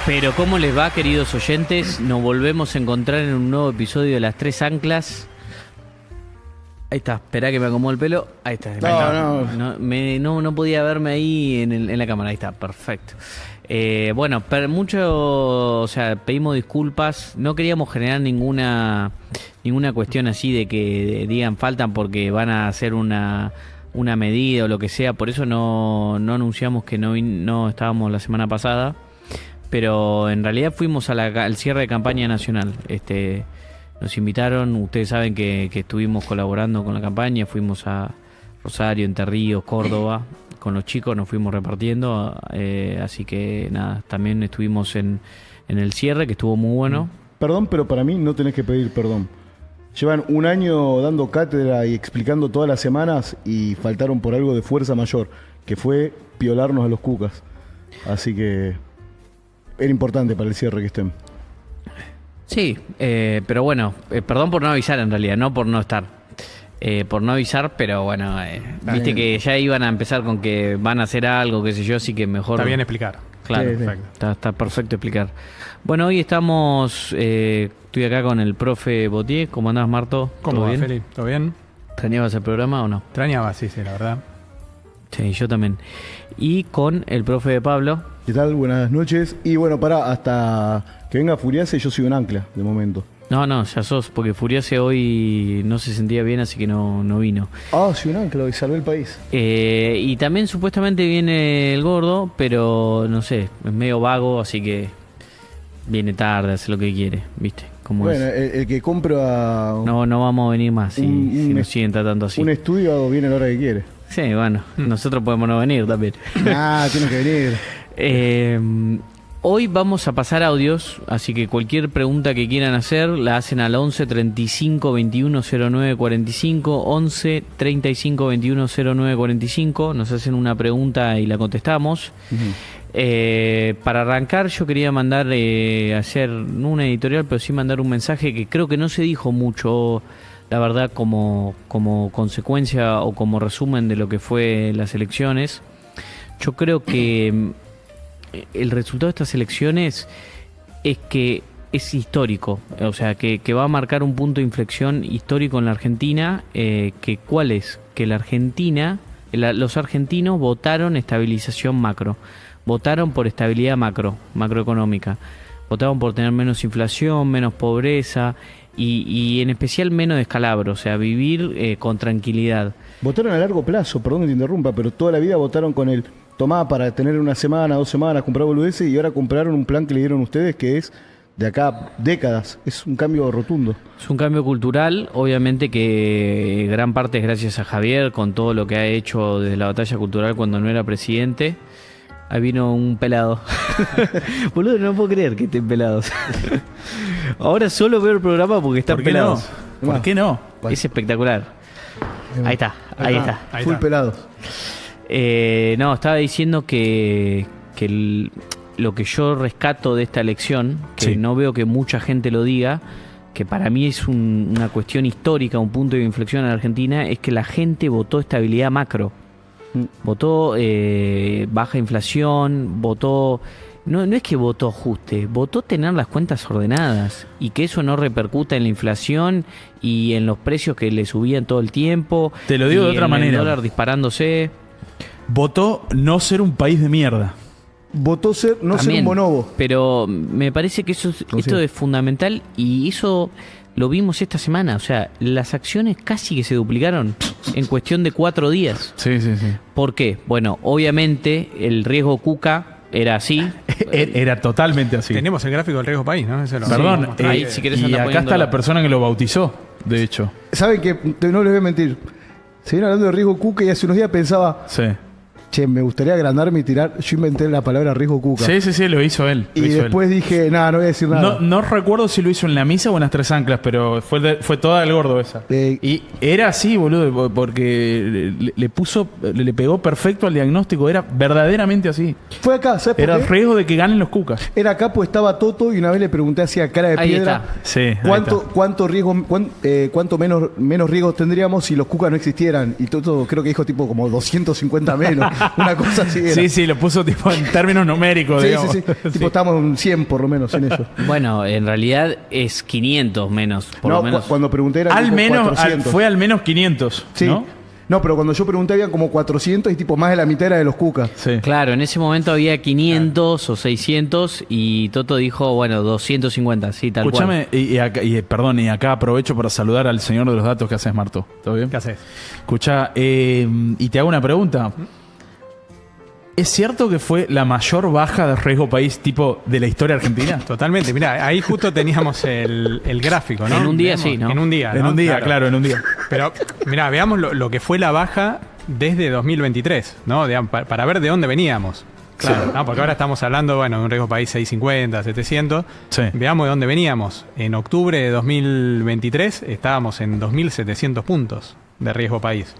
Pero ¿cómo les va, queridos oyentes? Nos volvemos a encontrar en un nuevo episodio de Las Tres Anclas. Ahí está, esperá que me acomodo el pelo. Ahí está. No podía verme ahí en la cámara. Ahí está, perfecto. Bueno, pedimos disculpas. No queríamos generar ninguna cuestión así de que digan faltan porque van a hacer una medida o lo que sea. Por eso no anunciamos que no estábamos la semana pasada. Pero en realidad fuimos al cierre de campaña nacional. Nos invitaron, ustedes saben que estuvimos colaborando con la campaña, fuimos a Rosario, Entre Ríos, Córdoba, con los chicos nos fuimos repartiendo, así que nada, también estuvimos en el cierre, que estuvo muy bueno. Perdón, pero para mí no tenés que pedir perdón. Llevan un año dando cátedra y explicando todas las semanas y faltaron por algo de fuerza mayor, que fue piolarnos a los cucas. Así que era importante para el cierre que estén. Sí, pero bueno, perdón por no avisar en realidad, no por no estar. Por no avisar, pero bueno, viste que ya iban a empezar con que van a hacer algo, qué sé yo, así que mejor... Está bien explicar. Claro, Sí, sí. Está perfecto explicar. Bueno, hoy estamos, estoy acá con el profe Botier. ¿Cómo andás, Marto? ¿Cómo va, Feli? ¿Todo bien? ¿Extrañabas el programa o no? Extrañaba, sí, la verdad. Sí, yo también. Y con el profe de Pablo. ¿Qué tal? Buenas noches. Y bueno, hasta que venga Furiase yo soy un ancla, de momento. No, ya sos, porque Furiase hoy no se sentía bien, así que no vino. Ah, soy un ancla y salvé el país. Y también supuestamente viene el gordo, pero no sé, es medio vago, así que viene tarde, hace lo que quiere, ¿viste? ¿Cómo Bueno, es? el que compra No vamos a venir más si nos siguen tratando así. un estudio viene a la hora que quiere. Sí, bueno, nosotros podemos no venir también. Tiene que venir. Hoy vamos a pasar audios, así que cualquier pregunta que quieran hacer la hacen al 11 35 21 09 45, 11 35 21 09 45, nos hacen una pregunta y la contestamos. Para arrancar yo quería mandar, hacer no una editorial, pero sí mandar un mensaje que creo que no se dijo mucho, la verdad, como consecuencia o como resumen de lo que fue las elecciones. Yo creo que el resultado de estas elecciones es que es histórico, o sea, que va a marcar un punto de inflexión histórico en la Argentina, que ¿cuál es? Que la Argentina, los argentinos votaron estabilización macro, votaron por estabilidad macroeconómica, votaron por tener menos inflación, menos pobreza y en especial menos descalabro, o sea, vivir con tranquilidad. Votaron a largo plazo, perdón que te interrumpa, pero toda la vida votaron con el tomá para tener una semana, 2 semanas, comprar boludeces, y ahora compraron un plan que le dieron ustedes que es de acá décadas. Es un cambio rotundo. Es un cambio cultural, obviamente que gran parte es gracias a Javier con todo lo que ha hecho desde la batalla cultural cuando no era presidente. Ahí vino un pelado. Boludo, no puedo creer que estén pelados. Ahora solo veo el programa porque están pelados. No? ¿Por qué no? Es espectacular. Ahí está. Ahí Full está. pelados. No, estaba diciendo que lo que yo rescato de esta elección, que Sí. no veo que mucha gente lo diga, que para mí es una cuestión histórica, un punto de inflexión en Argentina, es que la gente votó estabilidad macro. Votó baja inflación, votó... No es que votó ajuste, votó tener las cuentas ordenadas y que eso no repercuta en la inflación y en los precios que le subían todo el tiempo. Te lo digo y de otra en manera. El dólar disparándose. Votó no ser un país de mierda. Votó ser un También, bonobo. pero me parece que esto es fundamental y eso lo vimos esta semana. O sea, las acciones casi que se duplicaron en cuestión de 4 días. Sí. ¿Por qué? Bueno, obviamente el riesgo Cuca era así. Era totalmente así. Tenemos el gráfico del riesgo país, ¿no? Ese lo Perdón, vamos a mostrar. ahí, si querés, y anda acá está poniéndolo. la persona que lo bautizó, de hecho. ¿Saben qué? No les voy a mentir. Se viene hablando de riesgo Cuca y hace unos días pensaba, Sí. che, me gustaría agrandarme y tirar. Yo inventé la palabra riesgo Cuca. Sí, lo hizo él. Y después dije, no voy a decir nada. No recuerdo si lo hizo en la misa o en las Tres Anclas, pero fue toda del gordo esa. Y era así, boludo, porque le pegó perfecto al diagnóstico. Era verdaderamente así. Fue acá, ¿sabes por Era el qué? riesgo de que ganen los cucas. Era acá, pues estaba Toto y una vez le pregunté hacia cara de Ahí piedra está. Sí, ahí cuánto menos riesgos tendríamos si los cucas no existieran. Y Toto creo que dijo tipo como 250 menos. Una cosa así era. Sí, lo puso tipo en términos numéricos, Sí, digamos. sí. Tipo, estábamos en 100 por lo menos en eso. Bueno, en realidad es 500 menos, por no, lo menos. cuando pregunté era Al tipo menos, 400. fue al menos 500, Sí. ¿no? No, pero cuando yo pregunté había como 400 y tipo más de la mitad era de los Cucas. Sí. Claro, en ese momento había 500 o 600 y Toto dijo, bueno, 250, sí, tal cual. Escúchame, perdón, y acá aprovecho para saludar al señor de los datos que haces, Marto. ¿Todo bien? ¿Qué haces? Escucha, y te hago una pregunta. ¿Es cierto que fue la mayor baja de riesgo país tipo de la historia argentina? Totalmente. Mirá, ahí justo teníamos el gráfico, ¿no? En un día Veamos, sí, ¿no? En un día, En ¿no? un día, claro, en un día. Pero, mirá, veamos lo que fue la baja desde 2023, ¿no? Para ver de dónde veníamos. Claro, ¿no? Porque ahora estamos hablando, bueno, de un riesgo país 650, 700. Sí. Veamos de dónde veníamos. En octubre de 2023 estábamos en 2.700 puntos de riesgo país.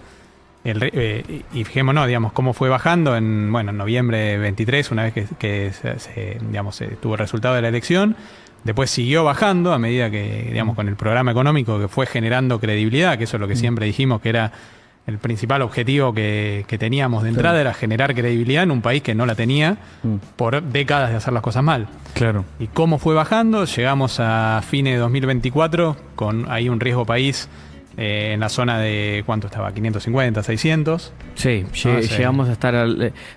Y fijémonos, digamos, cómo fue bajando en noviembre de 23, una vez que se tuvo el resultado de la elección. Después siguió bajando a medida que, digamos, con el programa económico que fue generando credibilidad, que eso es lo que siempre dijimos que era el principal objetivo que teníamos de entrada, era generar credibilidad en un país que no la tenía por décadas de hacer las cosas mal. Claro. ¿Y cómo fue bajando? Llegamos a fines de 2024 con ahí un riesgo país en la zona de, ¿cuánto estaba? 550, 600. Sí, Sí. llegamos a estar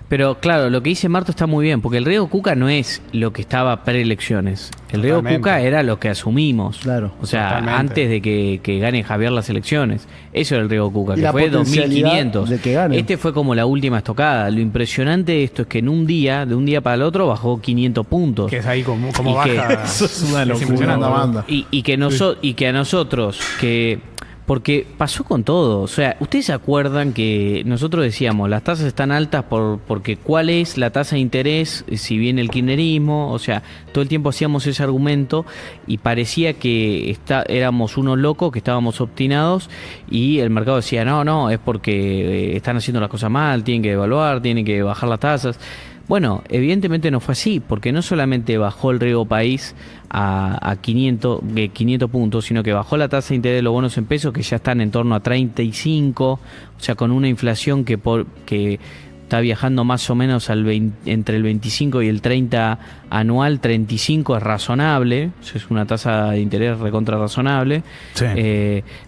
pero claro, lo que dice Marto está muy bien, porque el riesgo Cuca no es lo que estaba preelecciones. El riesgo Totalmente. Cuca era lo que asumimos. Claro. O sea, Totalmente. antes de que gane Javier las elecciones. Eso era el riesgo Cuca, Y que la fue potencialidad 2.500. de que gane. Este fue como la última estocada. Lo impresionante de esto es que en un día, de un día para el otro, bajó 500 puntos. Que es ahí como Y que- baja. Eso es una locura, impresionante. Una banda. Y que a nosotros, porque pasó con todo. O sea, ¿ustedes se acuerdan que nosotros decíamos las tasas están altas porque cuál es la tasa de interés si viene el kirchnerismo? O sea, todo el tiempo hacíamos ese argumento y parecía que éramos unos locos, que estábamos obstinados y el mercado decía, no, es porque están haciendo las cosas mal, tienen que devaluar, tienen que bajar las tasas. Bueno, evidentemente no fue así, porque no solamente bajó el riesgo país a 500 puntos, sino que bajó la tasa de interés de los bonos en pesos, que ya están en torno a 35, o sea, con una inflación que está viajando más o menos entre el 25 y el 30 anual. 35 es razonable, es una tasa de interés recontra razonable. Sí.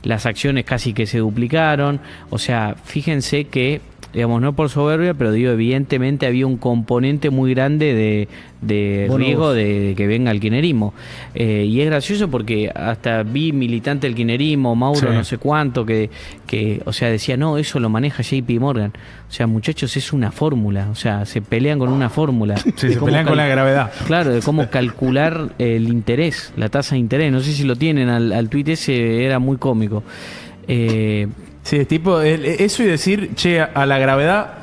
Las acciones casi que se duplicaron, o sea, fíjense que, digamos, no por soberbia, pero digo, evidentemente había un componente muy grande de Bonos. riesgo de que venga el kirchnerismo. Y es gracioso porque hasta vi militante del kirchnerismo, Mauro Sí. no sé cuánto, que o sea, decía, no, eso lo maneja JP Morgan. O sea, muchachos, es una fórmula, o sea, se pelean con una fórmula. Sí, se Cómo pelean con la gravedad. Claro, de cómo calcular el interés, la tasa de interés. No sé si lo tienen, al tuit ese era muy cómico. Sí, es tipo, eso y decir, che, a la gravedad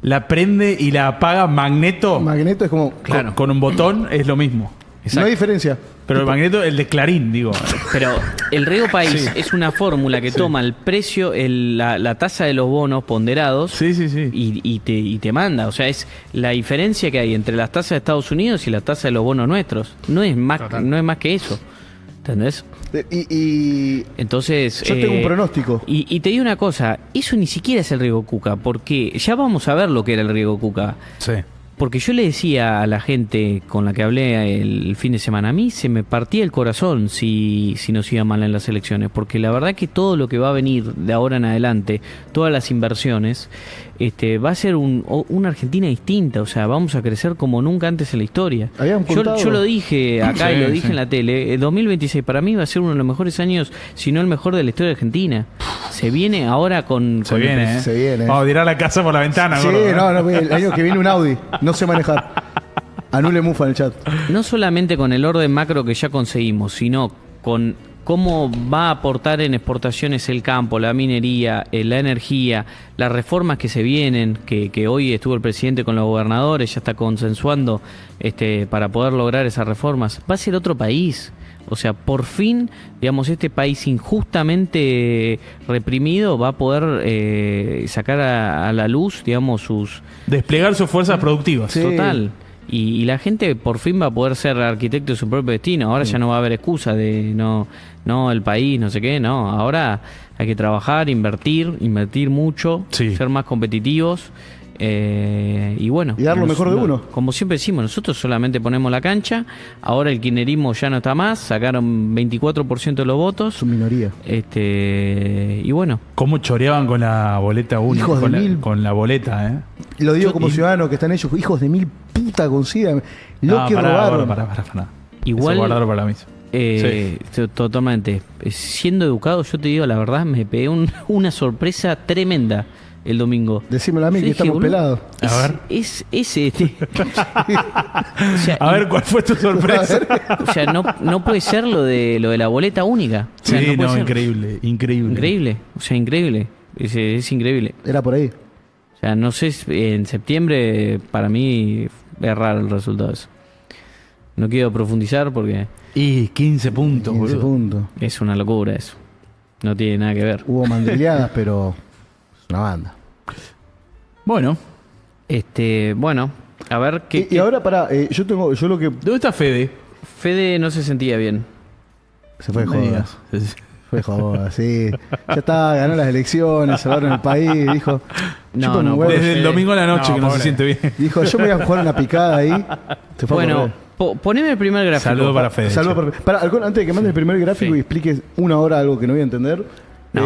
la prende y la apaga Magneto Magneto es como. Claro. con un botón, es lo mismo. No hay diferencia. Pero el Magneto, el de Clarín, digo. Pero el riesgo país Sí. es una fórmula que toma el precio, la tasa de los bonos ponderados Sí. y te manda. O sea, es la diferencia que hay entre las tasas de Estados Unidos y la tasa de los bonos nuestros. No es más que eso. ¿Entendés? Y Entonces. yo tengo un pronóstico. Y te digo una cosa, eso ni siquiera es el riesgo Cuca, porque ya vamos a ver lo que era el riesgo Cuca. Sí. Porque yo le decía a la gente con la que hablé el fin de semana, a mí se me partía el corazón si nos iba mal en las elecciones, porque la verdad que todo lo que va a venir de ahora en adelante, todas las inversiones, va a ser una Argentina distinta, o sea, vamos a crecer como nunca antes en la historia. Habían contado. Yo lo dije acá Sí, y lo dije sí. en la tele, el 2026 para mí va a ser uno de los mejores años, si no el mejor de la historia de Argentina. Se viene ahora con Se el viene, ¿eh? Se viene. Vamos a tirar la casa por la ventana, Sí, gordo, no, el año que viene un Audi. No sé manejar. Anule Mufa en el chat. No solamente con el orden macro que ya conseguimos, sino con cómo va a aportar en exportaciones el campo, la minería, la energía, las reformas que se vienen, que hoy estuvo el presidente con los gobernadores, ya está consensuando para poder lograr esas reformas. Va a ser otro país. O sea, por fin, digamos, este país injustamente reprimido va a poder sacar a la luz, digamos, sus... Desplegar sus fuerzas productivas. Sí. Total. Y la gente por fin va a poder ser arquitecto de su propio destino. Ahora ya no va a haber excusa de no el país, no sé qué, no. Ahora hay que trabajar, invertir mucho, Sí. ser más competitivos. Y bueno. Y dar lo mejor de uno. Como siempre decimos, nosotros solamente ponemos la cancha. Ahora el kirchnerismo ya no está más. Sacaron 24% de los votos. Su minoría. Y bueno. ¿Cómo choreaban con la boleta única? Hijos de Con la boleta, ¿eh? Y lo digo como ciudadano que están ellos, hijos de mil puta consiga. Lo que robaron. Pará. Igual. Eso guardarlo para la misa. Totalmente. Siendo educado, yo te digo la verdad, me pegué una sorpresa tremenda el domingo. Decímelo a mí, Yo que dije, estamos boludo, pelados. A ver. Es ese. O sea, A ver, ¿cuál fue tu sorpresa? O sea, no puede ser lo de la boleta única. O sea, Sí, puede ser. increíble. Increíble. O sea, increíble. Es increíble. Era por ahí. O sea, no sé, en septiembre para mí es raro el resultado de eso. No quiero profundizar porque Y 15 puntos, 15 boludo. puntos. es una locura eso. No tiene nada que ver. Hubo mandrileadas, pero es una banda. Bueno, Bueno, a ver qué. Y ahora, pará, yo lo que... ¿dónde está Fede? Fede no se sentía bien. Se fue de No me jodas. digas. Fue de jodas, sí. Ya está, ganó las elecciones, salvaron el país, dijo... No, "Chúpame no, un huevo". Desde el Fede. domingo a la noche No, que no se pobre. siente bien. Dijo, yo me voy a jugar una picada ahí. Se fue a Bueno, correr. poneme el primer gráfico. Saludo para Fede. Salvo che. Pará, Halcón, antes de que mandes el primer gráfico Sí. y expliques una hora algo que no voy a entender. No,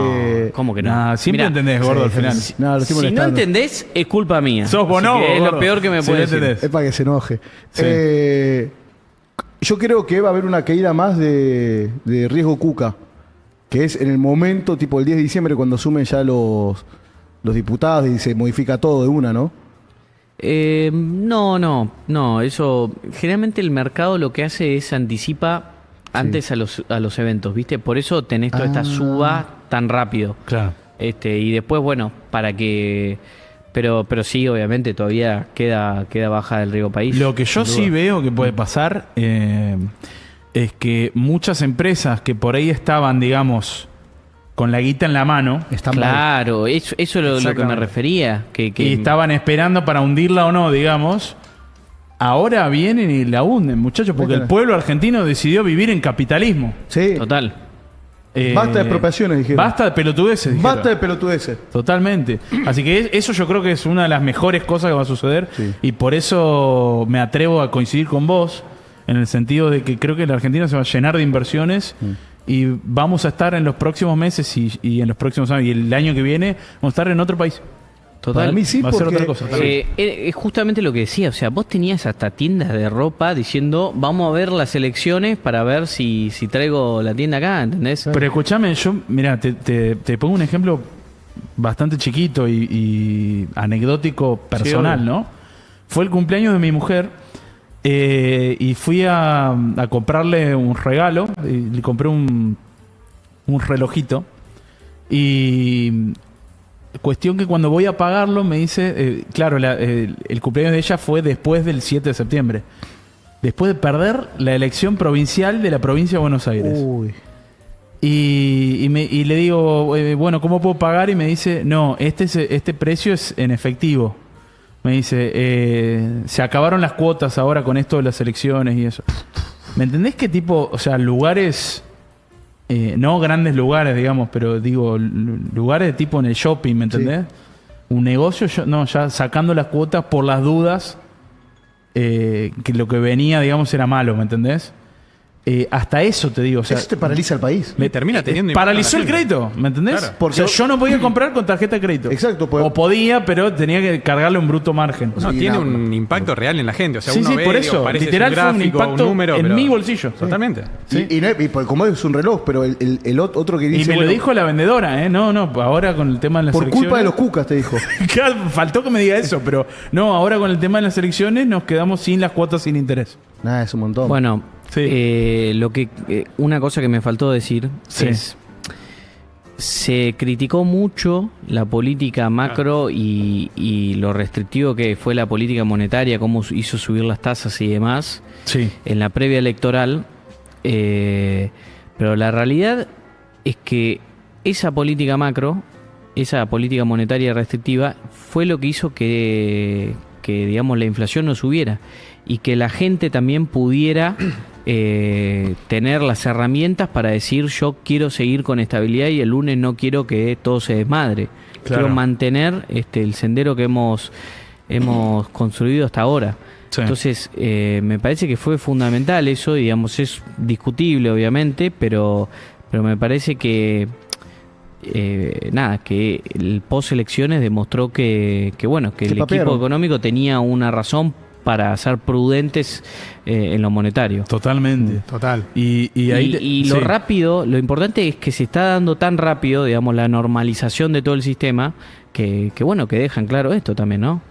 ¿cómo que no? Nah, siempre Mirá, entendés, gordo, al final. No, lo estoy Si no molestando. entendés, es culpa mía. Sos bonobo, Así que es gordo. lo peor que me Si puede no decir. entendés. Es para que se enoje. Sí. Yo creo que va a haber una caída más de riesgo Cuca, que es en el momento, tipo el 10 de diciembre, cuando asumen ya los diputados y se modifica todo de una, ¿no? No, eso generalmente el mercado lo que hace es anticipa antes a los eventos, ¿viste? Por eso tenés toda esta suba tan rápido. Claro. Y después, bueno, para que pero sí, obviamente todavía queda baja del riego país. Lo que yo sí veo que puede pasar es que muchas empresas que por ahí estaban, digamos, con la guita en la mano Están mal. Claro, eso es lo que me Exactamente. refería. Que y estaban esperando para hundirla o no, digamos, ahora vienen y la hunden, muchachos, porque el pueblo argentino decidió vivir en capitalismo. Sí. Total. Basta de expropiaciones, dijeron. Basta de pelotudeces, dijeron. Basta de pelotudeces. Totalmente. Así que eso yo creo que es una de las mejores cosas que va a suceder. Sí. Y por eso me atrevo a coincidir con vos, en el sentido de que creo que la Argentina se va a llenar de inversiones y vamos a estar en los próximos meses y en los próximos años y el año que viene vamos a estar en otro país. Total. Para mí sí, va a ser porque otra cosa. tal vez. Es justamente lo que decía, o sea, vos tenías hasta tiendas de ropa diciendo, vamos a ver las elecciones para ver si traigo la tienda acá, ¿entendés? Pero escúchame, yo, mira, te pongo un ejemplo bastante chiquito y anecdótico personal, obvio. ¿no? Fue el cumpleaños de mi mujer y fui a comprarle un regalo, y le compré un relojito y cuestión que cuando voy a pagarlo me dice, claro, el cumpleaños de ella fue después del 7 de septiembre, después de perder la elección provincial de la provincia de Buenos Aires. Uy. Y le digo, bueno, ¿cómo puedo pagar? Y me dice, no, este precio es en efectivo. Me dice, se acabaron las cuotas ahora con esto de las elecciones y eso. ¿Me entendés qué tipo, o sea, lugares, no grandes lugares, digamos, pero digo, lugares de tipo en el shopping, ¿me entendés? Un negocio, ya sacando las cuotas por las dudas, que lo que venía, digamos, era malo, ¿me entendés? Hasta eso te digo, o sea, Eso te paraliza el país. Le termina teniendo impacto paralizó a el la gente. crédito, ¿me entendés? Claro. Porque- O sea, yo no podía comprar con tarjeta de crédito. Exacto, pues- O podía, pero tenía que cargarle un bruto margen. No, Sí, tiene no, un impacto real en la gente. O sea, sí, uno sí, ve, por digo, eso. parece Literal un fue un gráfico, impacto número, en pero- mi bolsillo. Totalmente. Sí. Y como es un reloj, pero el otro que Y dice... me lo bueno, dijo la vendedora, ¿eh? No, ahora con el tema de las por elecciones... culpa de los cucas, te dijo. Claro, faltó que me diga eso, pero no, ahora con el tema de las elecciones nos quedamos sin las cuotas sin interés. Nada, es un montón. Bueno, Sí. una cosa que me faltó decir Sí. es, se criticó mucho la política macro y lo restrictivo que fue la política monetaria, cómo hizo subir las tasas y demás Sí. en la previa electoral, pero la realidad es que esa política macro, esa política monetaria restrictiva, fue lo que hizo que digamos, la inflación no subiera y que la gente también pudiera tener las herramientas para decir, yo quiero seguir con estabilidad y el lunes no quiero que todo se desmadre. Claro. Quiero mantener el sendero que hemos hemos construido hasta ahora. Sí. Entonces, me parece que fue fundamental eso, digamos, es discutible obviamente, pero me parece que que el post elecciones demostró que el equipo económico tenía una razón para ser prudentes en lo monetario. Totalmente. Total. Y lo rápido, lo importante es que se está dando tan rápido, digamos, la normalización de todo el sistema, que dejan claro esto también, ¿no?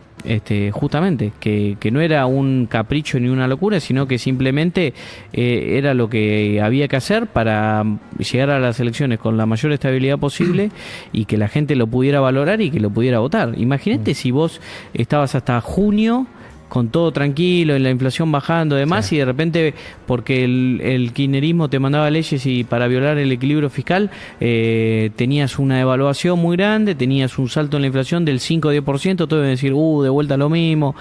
Justamente, que no era un capricho ni una locura, sino que simplemente era lo que había que hacer para llegar a las elecciones con la mayor estabilidad posible y que la gente lo pudiera valorar y que lo pudiera votar. Imagínate si vos estabas hasta junio con todo tranquilo, en la inflación bajando y demás, y de repente, porque el kirchnerismo te mandaba leyes y para violar el equilibrio fiscal, tenías una devaluación muy grande, tenías un salto en la inflación del 5 o 10%, todo iban a decir, de vuelta lo mismo.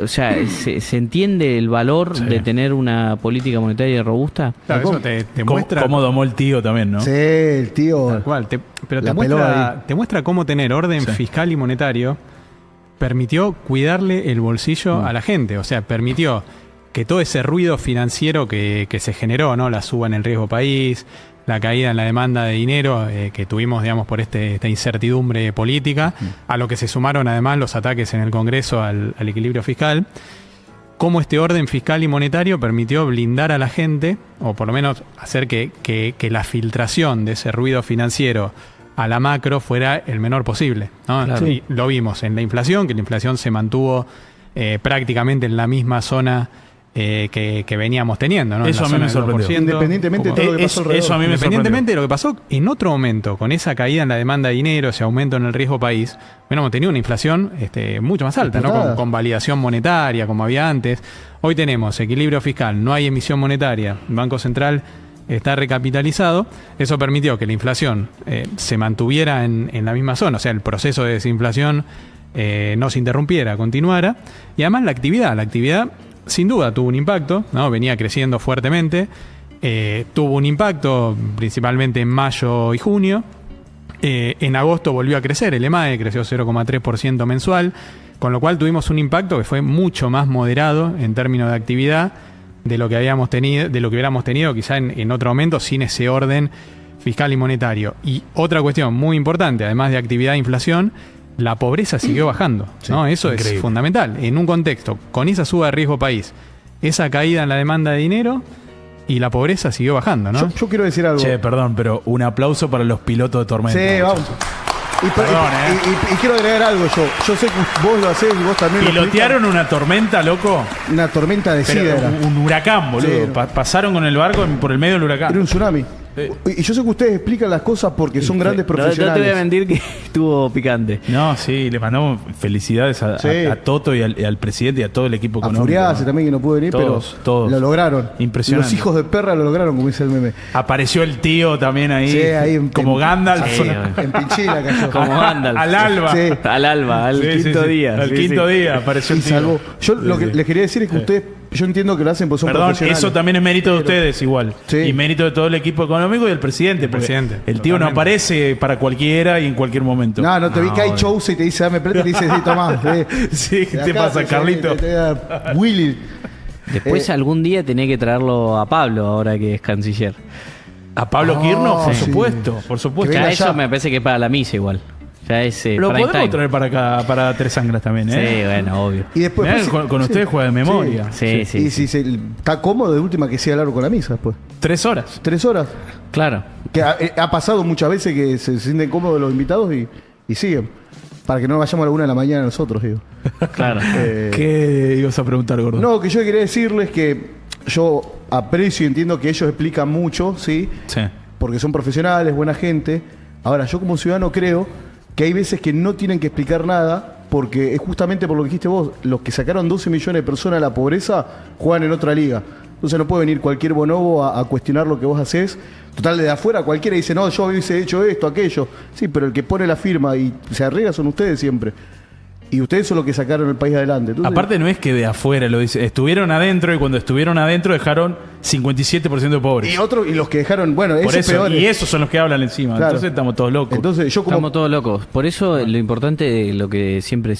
O sea, se entiende el valor de tener una política monetaria robusta. Claro, eso te muestra cómo domó el tío también, ¿no? Sí, el tío. Tal cual. Pero La te muestra cómo tener orden fiscal y monetario permitió cuidarle el bolsillo a la gente. O sea, permitió que todo ese ruido financiero que se generó, ¿no? La suba en el riesgo país, la caída en la demanda de dinero que tuvimos, digamos, por esta incertidumbre política, a lo que se sumaron además los ataques en el Congreso al equilibrio fiscal. Cómo este orden fiscal y monetario permitió blindar a la gente, o por lo menos hacer que la filtración de ese ruido financiero a la macro fuera el menor posible, ¿no? Claro. Y lo vimos en la inflación, que la inflación se mantuvo prácticamente en la misma zona que veníamos teniendo, ¿no? Eso en la a mí me zona del sorprendió. 2%, Independientemente de todo lo que pasó alrededor. Eso a mí me Independientemente de lo que pasó, en otro momento, con esa caída en la demanda de dinero, ese aumento en el riesgo país, hemos tenido una inflación mucho más alta, ¿no? Con validación monetaria, como había antes. Hoy tenemos equilibrio fiscal, no hay emisión monetaria, el Banco Central está recapitalizado. Eso permitió que la inflación se mantuviera en la misma zona, o sea, el proceso de desinflación no se interrumpiera, continuara. Y además la actividad sin duda tuvo un impacto, ¿no? Venía creciendo fuertemente, tuvo un impacto principalmente en mayo y junio. En agosto volvió a crecer, el EMAE creció 0,3% mensual, con lo cual tuvimos un impacto que fue mucho más moderado en términos de actividad de lo que habíamos tenido, de lo que hubiéramos tenido quizá en otro momento sin ese orden fiscal y monetario. Y otra cuestión muy importante, además de actividad e inflación, la pobreza siguió bajando, ¿no? Eso increíble. Es fundamental. En un contexto con esa suba de riesgo país, esa caída en la demanda de dinero y la pobreza siguió bajando, ¿no? Yo quiero decir algo. Che, perdón, pero un aplauso para los pilotos de tormenta. Sí, vamos. Y quiero agregar algo yo sé que vos lo hacés y vos también ¿Pilotearon una tormenta, loco? Una tormenta de Pero sidra. un huracán, boludo. Sí. Pasaron con el barco por el medio del huracán. Era un tsunami. Y yo sé que ustedes explican las cosas porque son grandes profesionales. No te voy a mentir que estuvo picante. No, sí, le mandamos felicidades a Toto y al presidente y a todo el equipo A económico. Furiase también, que no pudo venir, todos. lo lograron. Impresionante. Los hijos de perra lo lograron, como dice el meme. Apareció el tío también ahí, Sí, ahí como Gandalf. Sí, En Pinchila cayó. Como Gandalf. Al alba. Sí. Al alba, al Sí, quinto sí. día. Al Sí, quinto sí. día apareció Y el tío. salvó. Yo lo que les quería decir es que ustedes, yo entiendo que lo hacen porque son Perdón, profesionales. eso también es mérito de ustedes igual. Sí. Y mérito de todo el equipo económico y del presidente. porque el tío no totalmente. aparece para cualquiera y en cualquier momento. No, te vi que hay shows y te dice, dame plata y te dice, sí, tomá. Sí, ¿qué te pasa, Carlito? Willy. Después algún día tenés que traerlo a Pablo, ahora que es canciller. ¿A Pablo Kirchner? Por sí. supuesto, por supuesto. Que Ya venga eso ya. me parece que es para la misa igual. Ya es Lo prime podemos time. traer para acá, para Tres Sangras también, ¿eh? Sí, bueno, obvio. Y después, Mirá, pues, con ustedes juega de memoria. Sí, sí. Y si está cómodo, de última que sea largo con la misa después. 3 horas. 3 horas. Claro. Que ha pasado muchas veces que se sienten cómodos los invitados y siguen. Para que no vayamos a la 1 de la mañana nosotros, digo. Claro. ¿Qué ibas a preguntar, Gordo? No, que yo quería decirles que yo aprecio y entiendo que ellos explican mucho, ¿sí? Sí. Porque son profesionales, buena gente. Ahora, yo como ciudadano creo que hay veces que no tienen que explicar nada, porque es justamente por lo que dijiste vos, los que sacaron 12 millones de personas de la pobreza juegan en otra liga. Entonces no puede venir cualquier bonobo a cuestionar lo que vos haces. Total, desde afuera cualquiera dice, no, yo hubiese hecho esto, aquello. Sí, pero el que pone la firma y se arregla son ustedes siempre. Y ustedes son los que sacaron el país adelante. Entonces, Aparte no es que de afuera lo dice, estuvieron adentro y cuando estuvieron adentro dejaron 57% de pobres. Y los que dejaron, bueno, Por esos eso, peores. y esos son los que hablan encima. Claro. Entonces estamos todos locos. Entonces yo como Estamos todos locos. Por eso lo importante, lo que siempre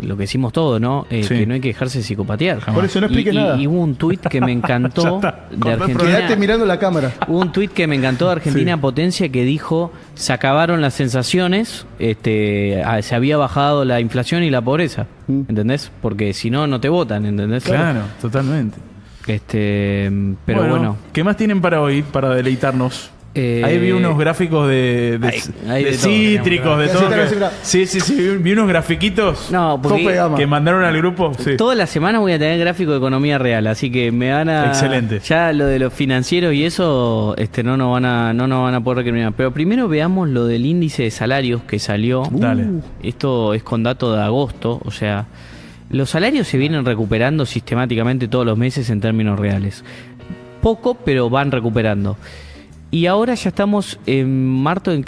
lo que decimos todos, ¿no? Sí. Que no hay que dejarse psicopatear. Por eso no expliques nada. Y hubo un tuit que me encantó de quedate Argentina. mirando la cámara. Hubo un tuit que me encantó de Argentina Potencia que dijo: se acabaron las sensaciones, se había bajado la inflación y la pobreza. ¿Entendés? Porque si no, no te votan, ¿entendés? Claro, totalmente. Pero bueno. ¿Qué más tienen para hoy, para deleitarnos? Eh, Ahí vi unos gráficos de hay de todo, cítricos, de Sí, todo. sí, Sí, vi unos grafiquitos No, porque Tope de gama. que mandaron al grupo. Sí. toda la semana voy a tener gráfico de economía real, así que me van a... Excelente. Ya lo de los financieros y eso no nos van a poder recriminar. Pero primero veamos lo del índice de salarios que salió. Dale. Esto es con dato de agosto, o sea, los salarios se vienen recuperando sistemáticamente todos los meses en términos reales. Poco, pero van recuperando. Y ahora ya estamos en marzo, ¿en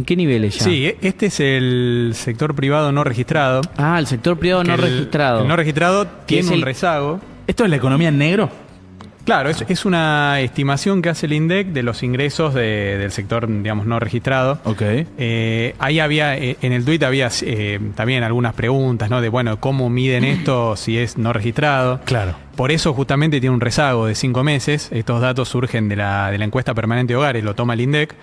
qué niveles ya? Sí, este es el sector privado no registrado. Ah, el sector privado no Que registrado. El no registrado tiene es un el- rezago. ¿Esto es la economía en negro? Claro, es una estimación que hace el INDEC de los ingresos del sector, digamos, no registrado. Ok. Ahí había, en el tuit había también algunas preguntas, ¿no? De, bueno, ¿cómo miden esto si es no registrado? Claro. Por eso justamente tiene un rezago de 5 meses. Estos datos surgen de la encuesta permanente de hogares, lo toma el INDEC,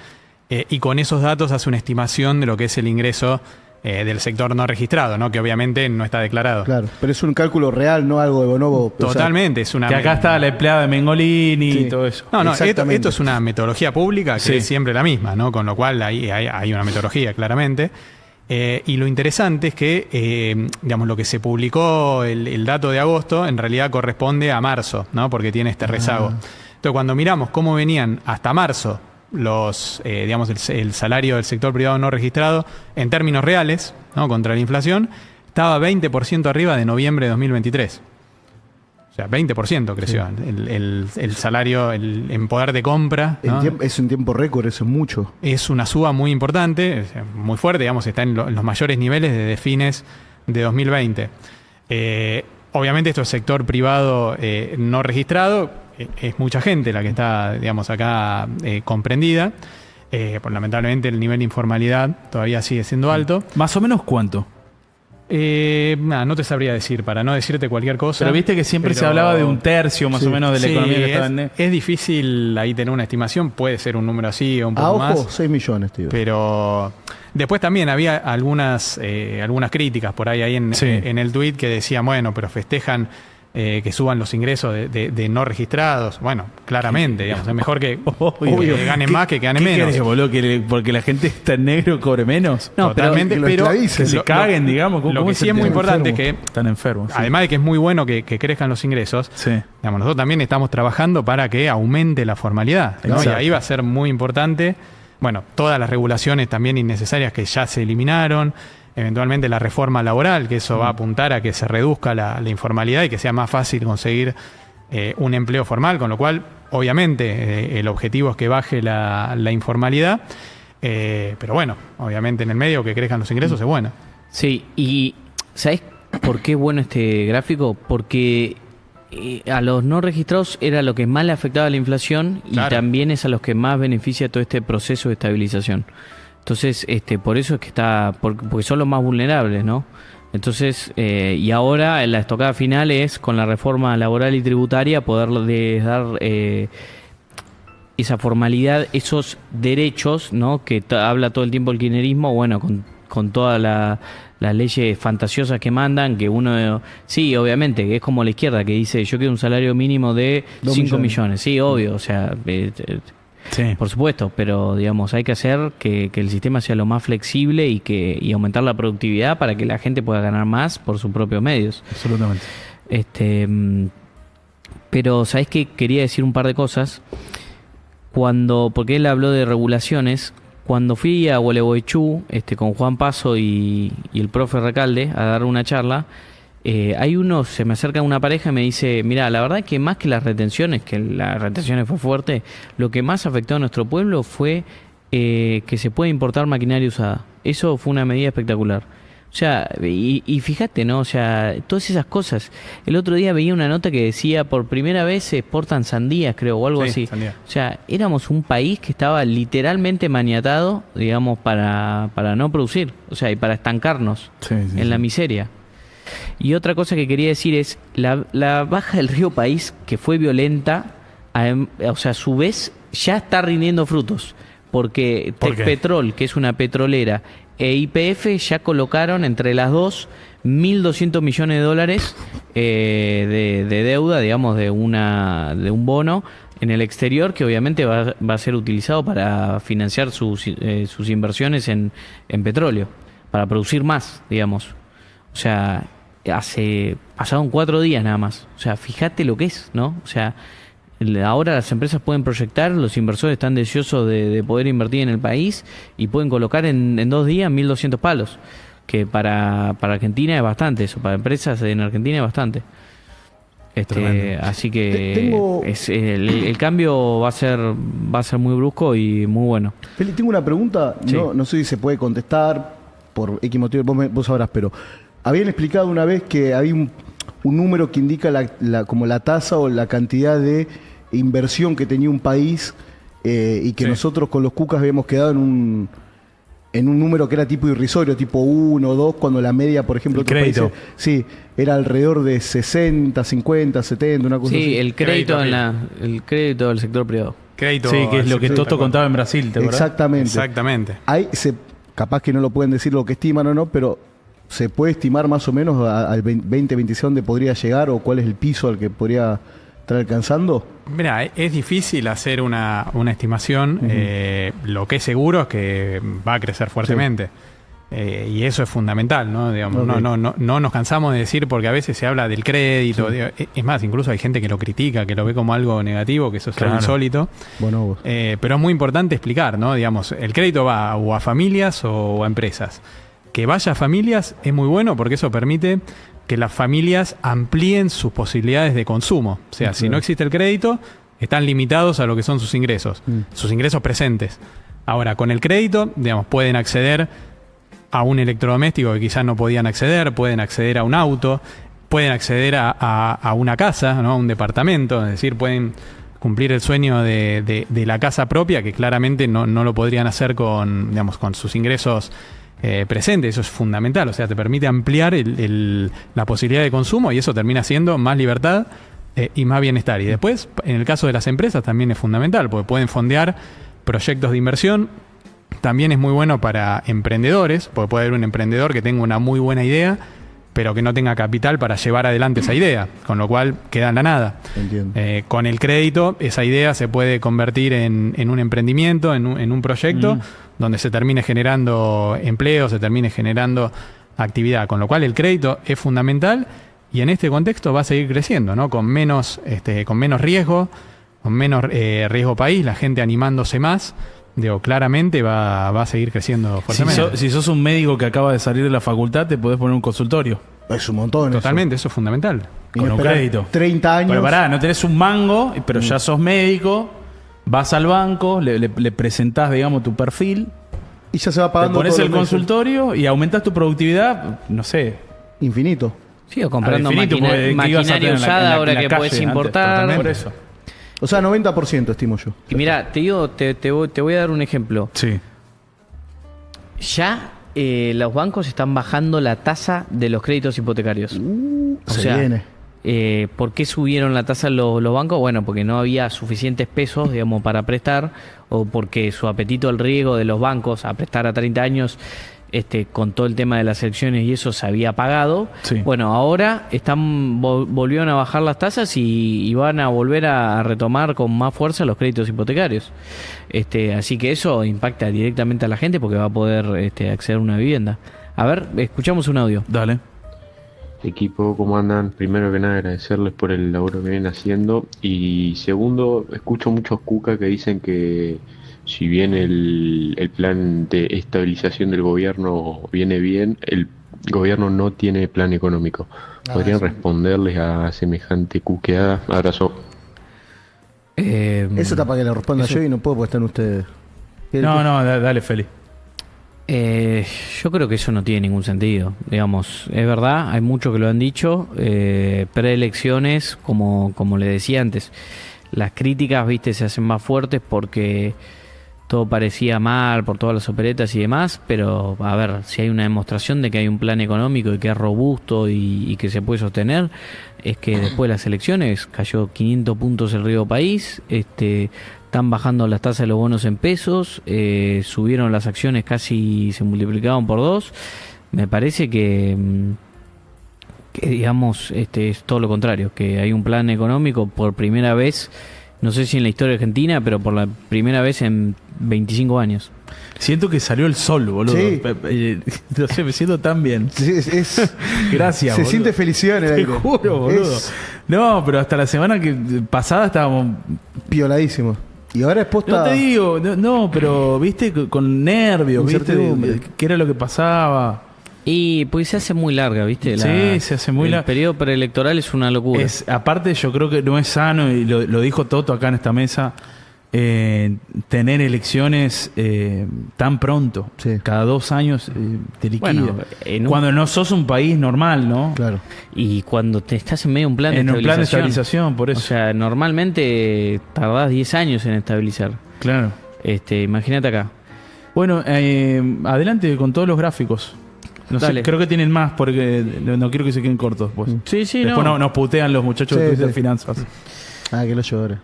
y con esos datos hace una estimación de lo que es el ingreso del sector no registrado, ¿no? Que obviamente no está declarado. Claro, pero es un cálculo real, no algo de bonobo. Totalmente, es una... Que acá está la empleada de Mengolini Sí. y todo eso. No, Exactamente. esto es una metodología pública que Sí. es siempre la misma, ¿no? Con lo cual hay una metodología, claramente. Y lo interesante es que, digamos, lo que se publicó, el dato de agosto, en realidad corresponde a marzo, ¿no? Porque tiene este rezago. Entonces, cuando miramos cómo venían hasta marzo el salario del sector privado no registrado en términos reales, ¿no? Contra la inflación, estaba 20% arriba de noviembre de 2023. O sea, 20% creció el salario en poder de compra, ¿no? Es un tiempo récord, eso es mucho. Es una suba muy importante, muy fuerte, digamos, está en los mayores niveles desde fines de 2020. Obviamente esto es sector privado no registrado, es mucha gente la que está, digamos, acá comprendida. Lamentablemente el nivel de informalidad todavía sigue siendo alto. ¿Más o menos cuánto? No te sabría decir, para no decirte cualquier cosa. Pero viste que siempre se pero- hablaba de un tercio más o menos de la Sí, economía que estaba en... es difícil ahí tener una estimación, puede ser un número así o un A poco ojo, más. 6 millones, tío. Pero después también había algunas críticas por ahí en el tuit que decían, bueno, pero festejan que suban los ingresos de no registrados. Bueno, claramente, digamos, es mejor que ganen más que ganen ¿Qué menos. querés, boludo? ¿Porque la gente está en negro cobre menos? No, Totalmente, que lo pero esclavicen. Que se caguen, digamos. lo que es sí el es muy tema? importante es que, Están enfermos. Sí. además de que es muy bueno que crezcan los ingresos, Sí. digamos, nosotros también estamos trabajando para que aumente la formalidad, ¿no? Y Exacto. ahí va a ser muy importante, bueno, todas las regulaciones también innecesarias que ya se eliminaron, eventualmente la reforma laboral, que eso va a apuntar a que se reduzca la informalidad y que sea más fácil conseguir un empleo formal, con lo cual, obviamente, el objetivo es que baje la informalidad, pero bueno, obviamente en el medio que crezcan los ingresos es bueno. Sí, y ¿sabés por qué es bueno este gráfico? Porque a los no registrados era lo que más le afectaba a la inflación y Claro. también es a los que más beneficia todo este proceso de estabilización. Entonces, por eso es que porque son los más vulnerables, ¿no? Entonces, y ahora en la estocada final es con la reforma laboral y tributaria poder dar esa formalidad, esos derechos, ¿no? Que habla todo el tiempo el kirchnerismo, bueno, con todas las leyes fantasiosas que mandan, que uno, sí, obviamente, que es como la izquierda que dice, yo quiero un salario mínimo de 2 5 millones. millones, sí, obvio, o sea, Sí. por supuesto, pero digamos, hay que hacer que el sistema sea lo más flexible y aumentar la productividad para que la gente pueda ganar más por sus propios medios. Absolutamente. Pero, ¿sabés qué? Quería decir un par de cosas. Porque él habló de regulaciones, cuando fui a Gualeguaychú con Juan Paso y el profe Recalde a dar una charla, se me acerca una pareja y me dice, mira, la verdad que más que las retenciones fue fuerte, lo que más afectó a nuestro pueblo fue que se puede importar maquinaria usada. Eso fue una medida espectacular. O sea, y fíjate, ¿no? O sea, todas esas cosas. El otro día veía una nota que decía por primera vez se exportan sandías, creo, o algo Sí, así. sandía. O sea, éramos un país que estaba literalmente maniatado, digamos, para no producir. O sea, y para estancarnos en la miseria. Y otra cosa que quería decir es, la baja del río País, que fue violenta, o sea, a su vez ya está rindiendo frutos. Porque ¿Por qué? Tecpetrol, que es una petrolera, e YPF ya colocaron entre las dos 1.200 millones de dólares de deuda, digamos, de un bono en el exterior que obviamente va a ser utilizado para financiar sus inversiones en petróleo, para producir más, digamos. O sea, pasaron 4 días nada más. O sea, fíjate lo que es, ¿no? O sea, ahora las empresas pueden proyectar, los inversores están deseosos de poder invertir en el país y pueden colocar en 2 días 1.200 palos, que para Argentina es bastante eso, para empresas en Argentina es bastante. Así que el cambio va a ser muy brusco y muy bueno. Feli, tengo una pregunta, Sí. no sé si se puede contestar por X motivo, vos sabrás, pero habían explicado una vez que había un número que indica como la tasa o la cantidad de inversión que tenía un país y que Sí. nosotros con los cucas habíamos quedado en un número que era tipo irrisorio, tipo 1 o 2, cuando la media, por ejemplo, El otros crédito. países, sí, era alrededor de 60, 50, 70, una cosa Sí, así. el crédito Crédito, el crédito del sector privado. Crédito. Sí, que es lo que sí, Toto tal cual. contaba en Brasil, ¿te acuerdas? Exactamente. Exactamente. Capaz que no lo pueden decir lo que estiman o no, pero ¿se puede estimar más o menos al 2026 dónde podría llegar o cuál es el piso al que podría estar alcanzando? Mira, es difícil hacer una estimación. Lo que es seguro es que va a crecer fuertemente. Y eso es fundamental, ¿no? Digamos, Ok. no nos cansamos de decir, porque a veces se habla del crédito. Sí. Es más, incluso hay gente que lo critica, que lo ve como algo negativo, que eso es algo Claro. insólito. Bueno, vos. Pero es muy importante explicar, ¿no? Digamos, el crédito va o a familias o a empresas. Que vaya a familias es muy bueno porque eso permite que las familias amplíen sus posibilidades de consumo. O sea, si Claro. no existe el crédito, están limitados a lo que son sus ingresos presentes. Ahora, con el crédito, digamos, pueden acceder a un electrodoméstico que quizás no podían acceder, pueden acceder a un auto, pueden acceder a una casa, ¿no? A un departamento, es decir, pueden cumplir el sueño de la casa propia, que claramente no lo podrían hacer con sus ingresos presentes. Eso es fundamental, o sea, te permite ampliar la posibilidad de consumo y eso termina siendo más libertad y más bienestar. Y después, en el caso de las empresas también es fundamental, porque pueden fondear proyectos de inversión. También es muy bueno para emprendedores, porque puede haber un emprendedor que tenga una muy buena idea, pero que no tenga capital para llevar adelante esa idea, con lo cual queda en la nada. Entiendo. Con el crédito, esa idea se puede convertir en un emprendimiento, en un proyecto, donde se termine generando empleo, se termine generando actividad, con lo cual el crédito es fundamental y en este contexto va a seguir creciendo, ¿no? Con menos riesgo, con menos riesgo país, la gente animándose más. Digo, claramente va a seguir creciendo fuertemente. Si sos un médico que acaba de salir de la facultad, te podés poner un consultorio Es un montón. Totalmente, eso es fundamental. Eso. Y con no un esperar crédito. 30 años. Pero pará, no tenés un mango, pero ya sos médico, vas al banco, le presentás, digamos, tu perfil, Y ya se va te pagando pones todos el los meses. consultorio y aumentas tu productividad, no sé. Infinito. Sí, o comprando al infinito, porque ¿qué ibas a maquinaria tener en la- usada en la- ahora en la que calle puedes antes? importar. Totalmente. Por eso. O sea, 90% estimo yo. Y mira, te digo, te voy a dar un ejemplo. Sí. Ya los bancos están bajando la tasa de los créditos hipotecarios. Se viene. ¿Por qué subieron la tasa los bancos? Bueno, porque no había suficientes pesos, digamos, para prestar, o porque su apetito al riesgo de los bancos a prestar a 30 años, con todo el tema de las elecciones y eso se había pagado. Sí. Bueno, ahora volvieron a bajar las tasas y van a volver a retomar con más fuerza los créditos hipotecarios. Así que eso impacta directamente a la gente porque va a poder acceder a una vivienda. A ver, escuchamos un audio. Dale. Equipo, ¿cómo andan? Primero que nada agradecerles por el laburo que vienen haciendo y segundo, escucho muchos cucas que dicen que si bien el plan de estabilización del gobierno viene bien, el gobierno no tiene plan económico. ¿Podrían responderles a semejante cuqueada? Abrazo. Eso está para que le responda yo y no puedo porque están ustedes. No, dale, Feli. Yo creo que eso no tiene ningún sentido. Digamos, es verdad, hay muchos que lo han dicho. Preelecciones, como le decía antes, las críticas, viste, se hacen más fuertes porque todo parecía mal por todas las operetas y demás, pero a ver, si hay una demostración de que hay un plan económico y que es robusto y que se puede sostener, es que después de las elecciones cayó 500 puntos el Río País, están bajando las tasas de los bonos en pesos, subieron las acciones, casi se multiplicaban por 2. Me parece que digamos, es todo lo contrario, que hay un plan económico por primera vez, no sé si en la historia argentina, pero por la primera vez en 25 años. Siento que salió el sol, boludo. Sí. No sé, me siento tan bien. Gracias, Se boludo. siente felicidad en el Te aire. juro, boludo. Es No, pero hasta la semana pasada estábamos... pioladísimo. Y ahora es posta. No te digo, no, pero viste, con nervios, viste, Incertidumbre. qué era lo que pasaba. Y pues se hace muy larga, ¿viste? Sí, se hace muy El larga. periodo preelectoral es una locura. Aparte, yo creo que no es sano, y lo dijo Toto acá en esta mesa, tener elecciones tan pronto. Sí. Cada 2 años te liquida. Bueno, Cuando no sos un país normal, ¿no? Claro. Y cuando te estás en medio de un plan de En un estabilización. plan de estabilización, por eso. O sea, normalmente tardás 10 años en estabilizar. Claro. Imagínate acá. Bueno, adelante con todos los gráficos. No sé, Dale. creo que tienen más porque no quiero que se queden cortos. Pues. Sí, sí, Después nos putean los muchachos de Sí, Twitter sí. Finanzas. Ah, que lo llore.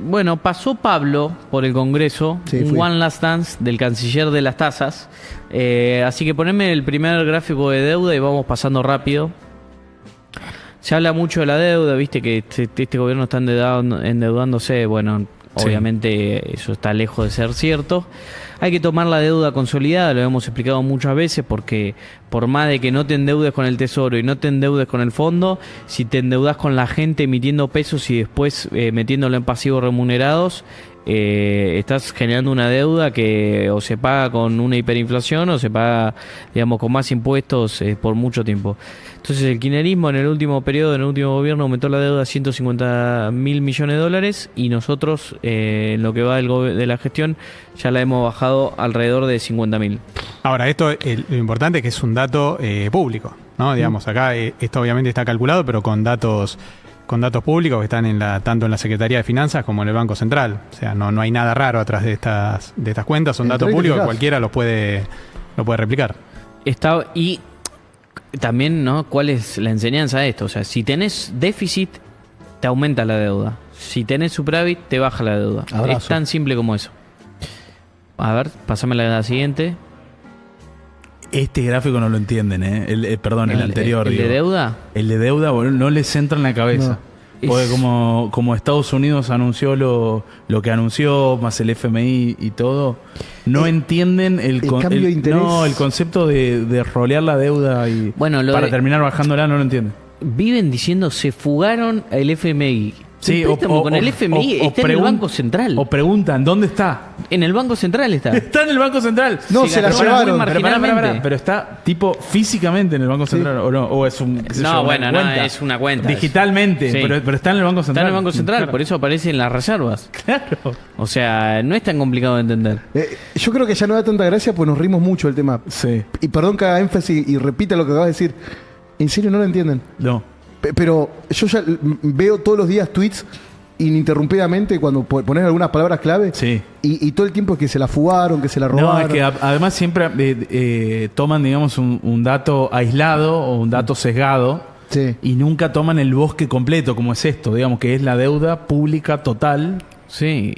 Bueno, pasó Pablo por el Congreso, Sí, un fui. One Last Dance del canciller de las tasas. Así que poneme el primer gráfico de deuda y vamos pasando rápido. Se habla mucho de la deuda, viste que este gobierno está endeudándose. Bueno, Sí. obviamente eso está lejos de ser cierto. Hay que tomar la deuda consolidada, lo hemos explicado muchas veces, porque por más de que no te endeudes con el Tesoro y no te endeudes con el fondo, si te endeudas con la gente emitiendo pesos y después metiéndolo en pasivos remunerados, estás generando una deuda que o se paga con una hiperinflación o se paga, digamos, con más impuestos por mucho tiempo. Entonces el kirchnerismo en el último periodo, en el último gobierno, aumentó la deuda a 150.000 millones de dólares y nosotros, en lo que va de la gestión, ya la hemos bajado alrededor de 50.000. Ahora, lo importante es que es un dato público, ¿no? Digamos, acá esto obviamente está calculado, pero con datos públicos que están tanto en la Secretaría de Finanzas como en el Banco Central. O sea, no hay nada raro atrás de estas cuentas, son datos públicos que cualquiera lo puede replicar. Y también, ¿no? ¿Cuál es la enseñanza de esto? O sea, si tenés déficit, te aumenta la deuda. Si tenés superávit, te baja la deuda. Abrazo. Es tan simple como eso. A ver, pasame la siguiente. Este gráfico no lo entienden, ¿eh? Perdón, el anterior. ¿El de digo. deuda? El de deuda, boludo, no les entra en la cabeza. Porque como Estados Unidos anunció lo que anunció, más el FMI y todo, no entienden el cambio de interés. No, el concepto de rolear la deuda y Bueno, para terminar bajándola no lo entienden. Viven diciendo se fugaron el FMI. Sí, el préstamo con el FMI está en el Banco Central. O preguntan, ¿dónde está? En el Banco Central está. Está en el Banco Central. No, Sí, se la pero llevaron. muy marginalmente. Pero está tipo físicamente en el Banco Central o no, o es un qué sé yo, No, una bueno, no, cuenta. es una cuenta. Digitalmente, Sí. pero está en el Banco Está Central. en el Banco Central, Claro. por eso aparece en las reservas. Claro. O sea, no es tan complicado de entender. Yo creo que ya no da tanta gracia pues nos rimos mucho del tema. Sí. Y perdón que haga énfasis y repita lo que acabas de decir. En serio no lo entienden. No. Pero yo ya veo todos los días tweets ininterrumpidamente cuando pones algunas palabras clave. Sí. Y todo el tiempo es que se la fugaron, que se la robaron. No, es que además siempre toman, digamos, un dato aislado o un dato sesgado Sí. y nunca toman el bosque completo, como es esto, digamos, que es la deuda pública total. Sí,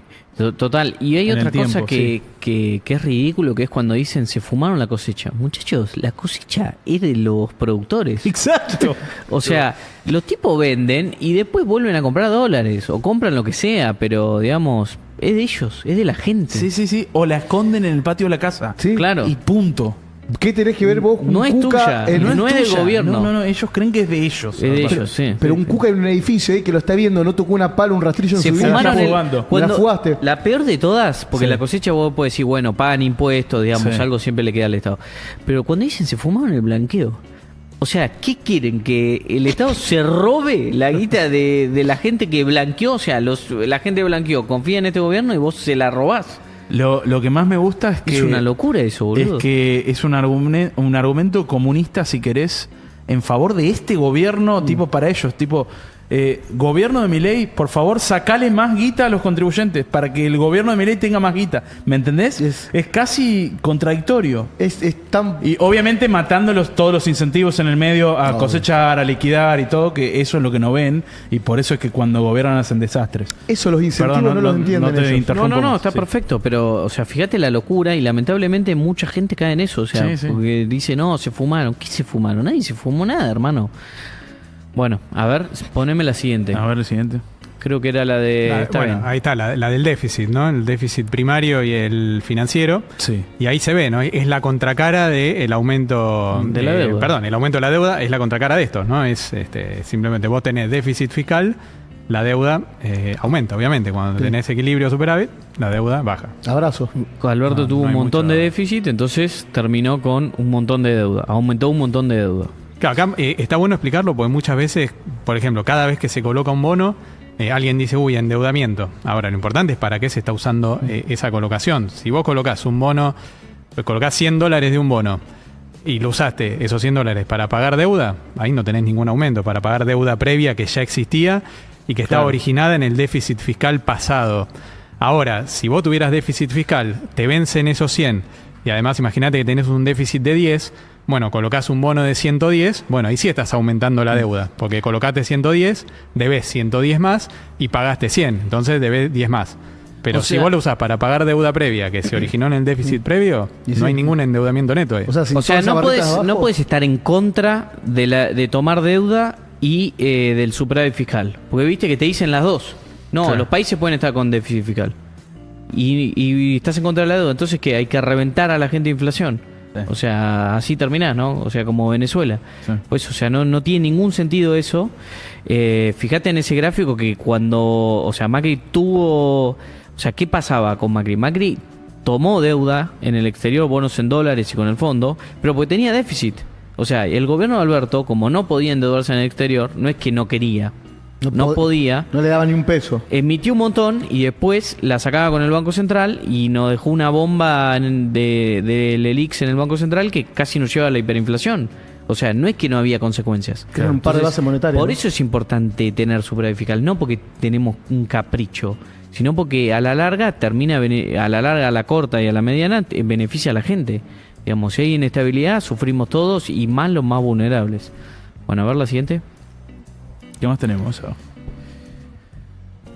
total. Y hay En otra el tiempo, cosa que es ridículo, que es cuando dicen se fumaron la cosecha. Muchachos, la cosecha es de los productores. Exacto. O sea, los tipos venden y después vuelven a comprar dólares o compran lo que sea, pero digamos, es de ellos, es de la gente. Sí, sí, sí. O la esconden en el patio de la casa. Sí. Claro. Y punto. ¿Qué tenés que ver vos? No un es cuca tuya, en- no es del tuya. gobierno. No, ellos creen que es de ellos. Es de ellos, sí. Pero un cuca en un edificio que lo está viendo, no tocó una pala, un rastrillo en Se su vida. fumaron está el, fugando. cuando- La fugaste. la peor de todas, porque Sí. la cosecha vos podés decir, bueno, pagan impuestos, digamos, Sí. algo siempre le queda al Estado. Pero cuando dicen se fumaron el blanqueo, o sea, ¿qué quieren? ¿Que el Estado se robe la guita de la gente que blanqueó? O sea, la gente blanqueó, confía en este gobierno y vos se la robás. Lo que más me gusta es que... Es una locura eso, boludo. Es que es un argumento comunista, si querés, en favor de este gobierno, tipo para ellos, tipo... gobierno de Milei, por favor, sacale más guita a los contribuyentes para que el gobierno de Milei tenga más guita. ¿Me entendés? Es casi contradictorio. Es tan... Y obviamente matándolos todos los incentivos en el medio a cosechar, a liquidar y todo, que eso es lo que no ven. Y por eso es que cuando gobiernan hacen desastres. Eso los incentivos Perdón, no los entienden te ellos. interrumpo No, más. está Sí. perfecto, pero, o sea, fíjate la locura y lamentablemente mucha gente cae en eso, o sea, Sí. porque dice, no, se fumaron. ¿Qué se fumaron? Nadie se fumó nada, hermano. Bueno, a ver, poneme la siguiente. A ver el siguiente. Creo que era la de... está bueno, bien. ahí está, la del déficit, ¿no? El déficit primario y el financiero. Sí. Y ahí se ve, ¿no? Es la contracara del aumento De la deuda. Perdón, el aumento de la deuda es la contracara de esto, ¿no? Es simplemente vos tenés déficit fiscal, la deuda aumenta, obviamente. Cuando tenés equilibrio superávit, la deuda baja. Abrazo. Alberto No, tuvo no un hay montón mucho- de déficit, entonces terminó con un montón de deuda. Aumentó un montón de deuda. Claro, acá está bueno explicarlo porque muchas veces, por ejemplo, cada vez que se coloca un bono, alguien dice, uy, endeudamiento. Ahora, lo importante es para qué se está usando esa colocación. Si vos colocás un bono, colocás $100 de un bono y lo usaste esos $100 para pagar deuda, ahí no tenés ningún aumento. Para pagar deuda previa que ya existía y que estaba Claro. originada en el déficit fiscal pasado. Ahora, si vos tuvieras déficit fiscal, te vencen esos 100 y además imagínate que tenés un déficit de 10, bueno, colocás un bono de 110, bueno, ahí sí estás aumentando la deuda, porque colocaste 110, debes 110 más y pagaste 100, entonces debes 10 más. Pero O si sea- vos lo usás para pagar deuda previa que se originó en el déficit previo, Y no sí. hay ningún endeudamiento neto ahí. O sea, si O sea, son no esas barritas puedes, abajo, no puedes estar en contra de tomar deuda y del superávit fiscal. Porque viste que te dicen las dos. No, Claro. los países pueden estar con déficit fiscal. Y estás en contra de la deuda. Entonces, ¿qué? Hay que reventar a la gente de inflación. Sí. O sea, así terminás, ¿no? O sea, como Venezuela. Sí. Pues, o sea, no tiene ningún sentido eso. Fíjate en ese gráfico que cuando, o sea, Macri tuvo... O sea, ¿qué pasaba con Macri? Macri tomó deuda en el exterior, bonos en dólares y con el fondo, pero porque tenía déficit. O sea, el gobierno de Alberto, como no podía endeudarse en el exterior, no es que no quería, no podía, No le daba ni un peso. emitió un montón y después la sacaba con el Banco Central y nos dejó una bomba del ELIX en el Banco Central que casi nos lleva a la hiperinflación. O sea, no es que no había consecuencias. Tiene un par de bases monetarias. Por ¿no? eso es importante tener superávit fiscal, no porque tenemos un capricho, sino porque a la larga a la larga, a la corta y a la mediana beneficia a la gente. Digamos, si hay inestabilidad, sufrimos todos y más los más vulnerables. Bueno, a ver la siguiente. ¿Qué más tenemos?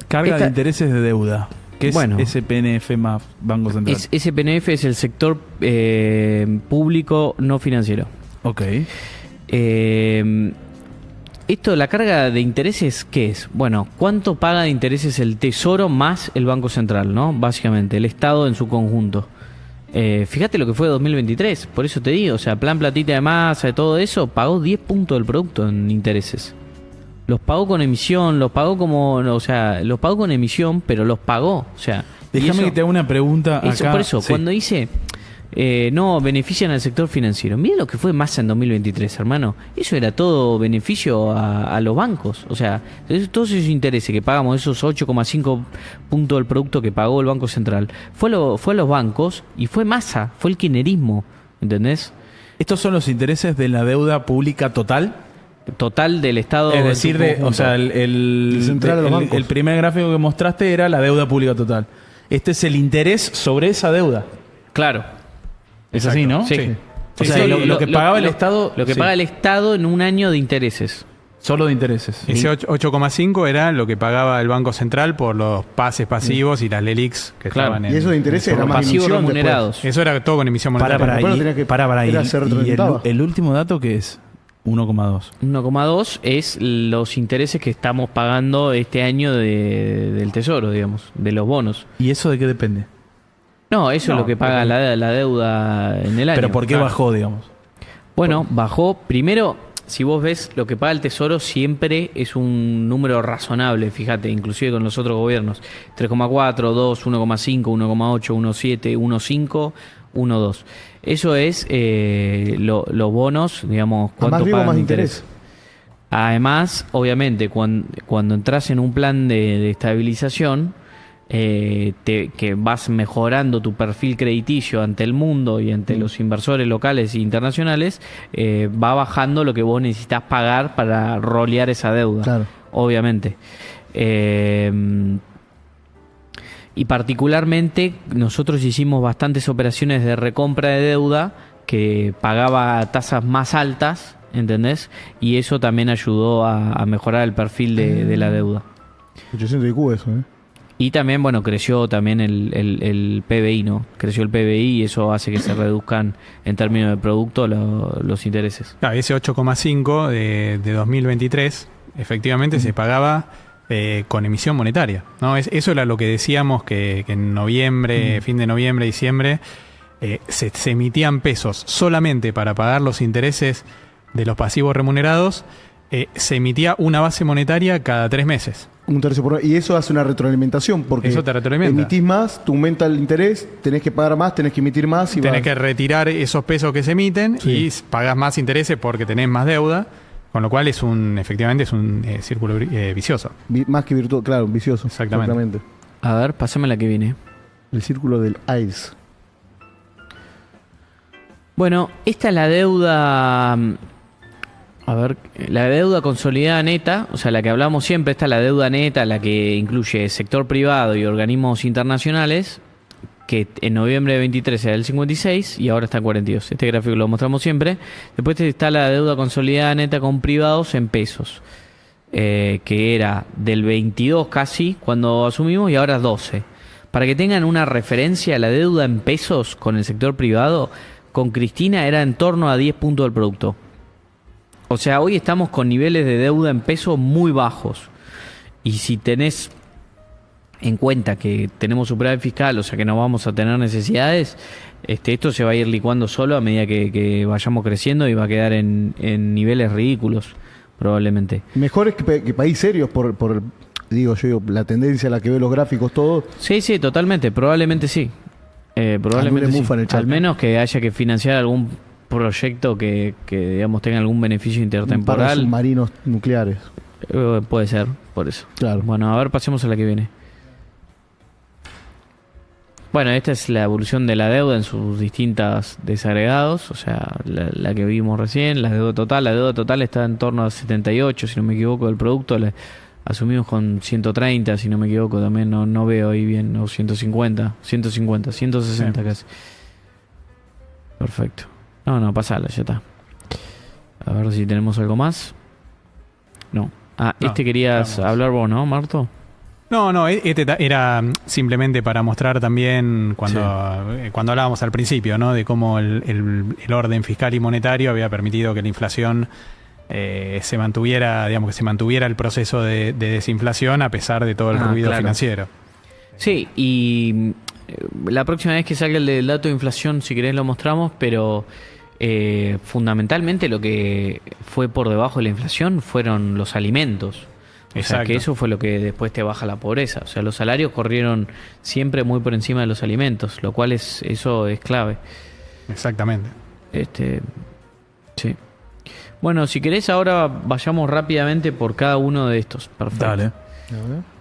Carga Esta- de intereses de deuda. ¿Qué es Bueno. SPNF más Banco Central? SPNF es el sector público no financiero. Ok. Esto, la carga de intereses, ¿qué es? Bueno, ¿cuánto paga de intereses el Tesoro más el Banco Central, ¿no? Básicamente, el Estado en su conjunto. Fíjate lo que fue 2023, por eso te digo, o sea, plan platita de masa, de todo eso, pagó 10 puntos del producto en intereses. Los pagó con emisión, los pagó como, o sea, los pagó con emisión, pero los pagó, o sea. y Déjame eso- que te haga una pregunta eso, acá. por eso, Sí. cuando dice no benefician al sector financiero, mira lo que fue Massa en 2023, hermano. Eso era todo beneficio a los bancos. O sea, todos esos intereses que pagamos, esos 8,5 puntos del producto que pagó el Banco Central, fue a los bancos y fue Massa, fue el kirchnerismo, ¿entendés? ¿Estos son los intereses de la deuda pública total? Total del Estado. Es en decir, su o conjunto. sea, El central de los bancos. el primer gráfico que mostraste era la deuda pública total. Este es el interés sobre esa deuda. Claro. Es así, ¿no? Sí. O sea, lo que pagaba el Estado. Lo que sí, paga el Estado en un año de intereses. Solo de intereses. Ese 8,5 era lo que pagaba el Banco Central por los pases pasivos y las LELIX que Claro. estaban en... Y eso de intereses era Por más pasivos emisión remunerados. después. Eso era todo con emisión monetaria. Para Después ahí. no tenía que- Para ahí. era ser Y el, retroalimentado. el último dato que es 1,2. 1,2 es los intereses que estamos pagando este año del Tesoro, digamos, de los bonos. ¿Y eso de qué depende? No, eso es lo que paga la deuda en el año. Pero ¿por qué Claro. bajó, digamos? Bueno, bajó. Primero, si vos ves lo que paga el Tesoro, siempre es un número razonable, fíjate, inclusive con los otros gobiernos. 3,4, 2, 1,5, 1,8, 1,7, 1,5, 1,2. Eso es los bonos, digamos, A cuánto más riesgo, pagan más de interés. Además, obviamente, cuando entras en un plan de estabilización, que vas mejorando tu perfil crediticio ante el mundo y ante los inversores locales e internacionales, va bajando lo que vos necesitas pagar para rolear esa deuda, Claro. obviamente. Y particularmente nosotros hicimos bastantes operaciones de recompra de deuda que pagaba tasas más altas, ¿entendés? Y eso también ayudó a mejorar el perfil de la deuda. 800 IQ eso, ¿eh? Y también, bueno, creció también el PBI, ¿no? Creció el PBI y eso hace que se reduzcan en términos de producto los intereses. Claro, ese 8,5 de 2023 efectivamente se pagaba con emisión monetaria, ¿no? Eso era lo que decíamos que en noviembre, fin de noviembre, diciembre, se emitían pesos solamente para pagar los intereses de los pasivos remunerados. Se emitía una base monetaria cada 3 meses. Un tercio por... Y eso hace una retroalimentación, porque Eso te retroalimenta. emitís más, te aumenta el interés, tenés que pagar más, tenés que emitir más y Tenés va- que retirar esos pesos que se emiten Sí. y pagás más intereses porque tenés más deuda, con lo cual efectivamente es un círculo vicioso. más que virtuoso, claro, vicioso. Exactamente. A ver, pásame la que viene. El círculo del ICE. Bueno, esta es la deuda. A ver, la deuda consolidada neta, o sea, la que hablamos siempre, esta es la deuda neta, la que incluye sector privado y organismos internacionales, que en noviembre de 23 era el 56 y ahora está en 42. Este gráfico lo mostramos siempre. Después está la deuda consolidada neta con privados en pesos, que era del 22 casi cuando asumimos y ahora es 12. Para que tengan una referencia, la deuda en pesos con el sector privado, con Cristina era en torno a 10 puntos del producto. O sea, hoy estamos con niveles de deuda en pesos muy bajos. Y si tenés en cuenta que tenemos superávit fiscal, o sea que no vamos a tener necesidades, esto se va a ir licuando solo a medida que vayamos creciendo y va a quedar en niveles ridículos, probablemente. Mejores que país serios digo yo, la tendencia a la que ve los gráficos todos. Sí, sí, totalmente, probablemente sí. Probablemente Algún sí. mufa en el chat, Al menos que haya que financiar algún proyecto que digamos tenga algún beneficio Un par de intertemporal. submarinos nucleares. Puede ser, por eso. Claro. Bueno, a ver, pasemos a la que viene. Bueno, esta es la evolución de la deuda en sus distintas desagregados, o sea, la que vimos recién, la deuda total está en torno a 78, si no me equivoco, del producto, asumimos con 130, si no me equivoco, también no veo ahí bien, o 150, 160 Sí. casi. Perfecto. No, pasala, ya está. A ver si tenemos algo más. No. Ah, No, querías estamos. hablar vos, ¿no, Marto? No, era simplemente para mostrar también cuando hablábamos al principio, ¿no? De cómo el orden fiscal y monetario había permitido que la inflación se mantuviera, digamos que se mantuviera el proceso de desinflación a pesar de todo el ruido claro. financiero. Sí, y la próxima vez que salga el del dato de inflación, si querés lo mostramos, pero fundamentalmente lo que fue por debajo de la inflación fueron los alimentos. O sea, Exacto. que eso fue lo que después te baja la pobreza. O sea, los salarios corrieron siempre muy por encima de los alimentos, lo cual eso es clave. Exactamente. Sí. Bueno, si querés ahora vayamos rápidamente por cada uno de estos. Perfecto. Dale.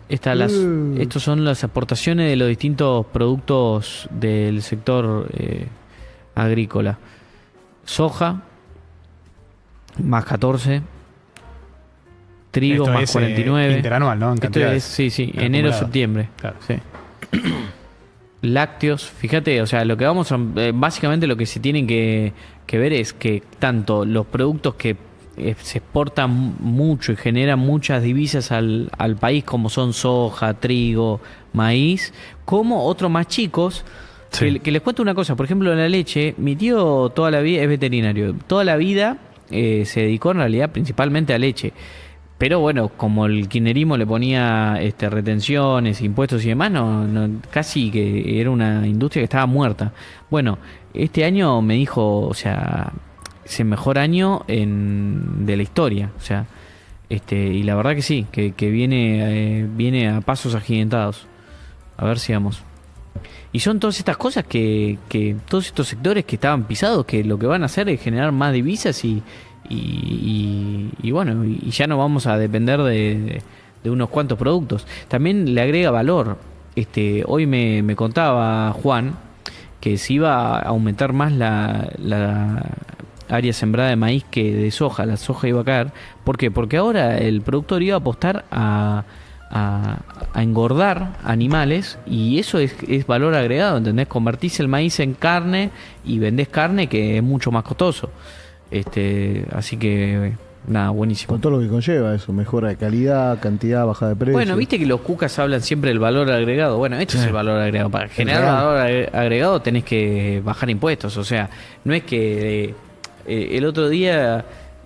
Estos son las aportaciones de los distintos productos del sector agrícola. Soja, más 14. Trigo, Esto más es 49. interanual, ¿no? En Esto cantidades. sí, Acumulado. enero-septiembre. Claro. Sí. Lácteos, fíjate, o sea, lo que vamos a, básicamente lo que se tienen que ver es que tanto los productos que se exportan mucho y generan muchas divisas al país, como son soja, trigo, maíz, como otros más chicos. Sí. Que les cuento una cosa, por ejemplo, la leche, mi tío toda la vida es veterinario, toda la vida se dedicó en realidad principalmente a leche. Pero bueno, como el kirchnerismo le ponía retenciones, impuestos y demás, casi que era una industria que estaba muerta. Bueno, este año me dijo, o sea, es el mejor año de la historia. O sea, y la verdad que sí, que viene a pasos agigantados. A ver si vamos. Y son todas estas cosas que todos estos sectores que estaban pisados, que lo que van a hacer es generar más divisas y bueno, y ya no vamos a depender de unos cuantos productos. También le agrega valor. hoy me contaba Juan que se iba a aumentar más la área sembrada de maíz que de soja. La soja iba a caer. ¿Por qué? Porque ahora el productor iba a apostar a engordar animales, y eso es valor agregado, ¿entendés? Convertís el maíz en carne y vendés carne, que es mucho más costoso. Así que nada, buenísimo. Con todo lo que conlleva eso, mejora de calidad, cantidad, baja de precio. Bueno, viste que los cucas hablan siempre del valor agregado. Bueno, este es el valor agregado. Para generar valor agregado tenés que bajar impuestos. O sea, no es que el otro día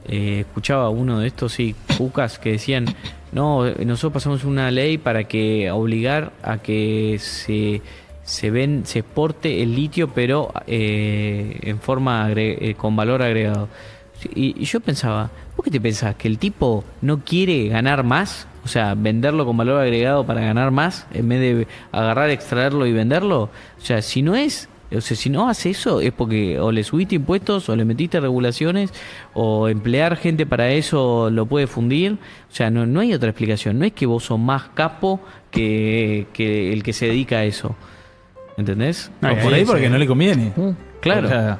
escuchaba uno de estos cucas que decían: no, nosotros pasamos una ley para que obligar a que se exporte el litio, pero en forma con valor agregado. Y yo pensaba, ¿vos qué te pensás? ¿Que el tipo no quiere ganar más? O sea, venderlo con valor agregado para ganar más, en vez de agarrar, extraerlo y venderlo. O sea, si no hace eso, es porque o le subiste impuestos, o le metiste regulaciones, o emplear gente para eso lo puede fundir. O sea, no hay otra explicación. No es que vos sos más capo que el que se dedica a eso. ¿Entendés? O por ahí porque no le conviene. Claro. O sea,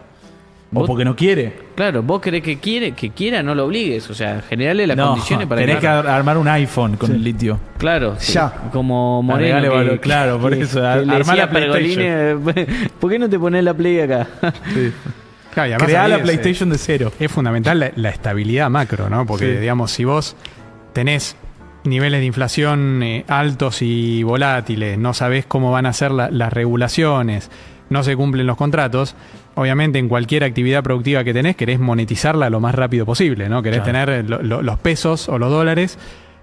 o porque no quiere. Claro, vos querés que quiera, no lo obligues. O sea, generarle las condiciones para tenés que armar un iPhone con el litio. Claro, ya. Como Moreno. Claro, por eso. Armar la PlayStation. ¿Por qué no te pones la Play acá? Sí. Claro, y además Crear ahí la PlayStation de cero. Es fundamental la estabilidad macro, ¿no? Porque, digamos, si vos tenés niveles de inflación altos y volátiles, no sabés cómo van a ser las regulaciones, no se cumplen los contratos, obviamente en cualquier actividad productiva que tenés querés monetizarla lo más rápido posible, ¿no? Querés tener los pesos o los dólares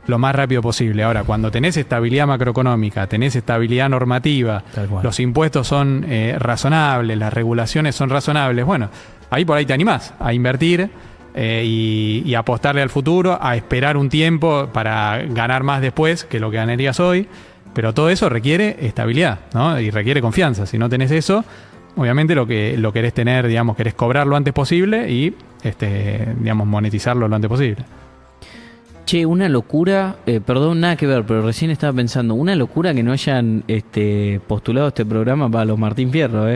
lo más rápido posible. Ahora, cuando tenés estabilidad macroeconómica, tenés estabilidad normativa, los impuestos son razonables, las regulaciones son razonables, bueno, ahí por ahí te animás a invertir y apostarle al futuro, a esperar un tiempo para ganar más después que lo que ganarías hoy. Pero todo eso requiere estabilidad, ¿no? Y requiere confianza. Si no tenés eso, obviamente lo querés tener, digamos, querés cobrar lo antes posible y, digamos, monetizarlo lo antes posible. Che, una locura, perdón, nada que ver, pero recién estaba pensando, una locura que no hayan postulado este programa para los Martín Fierro,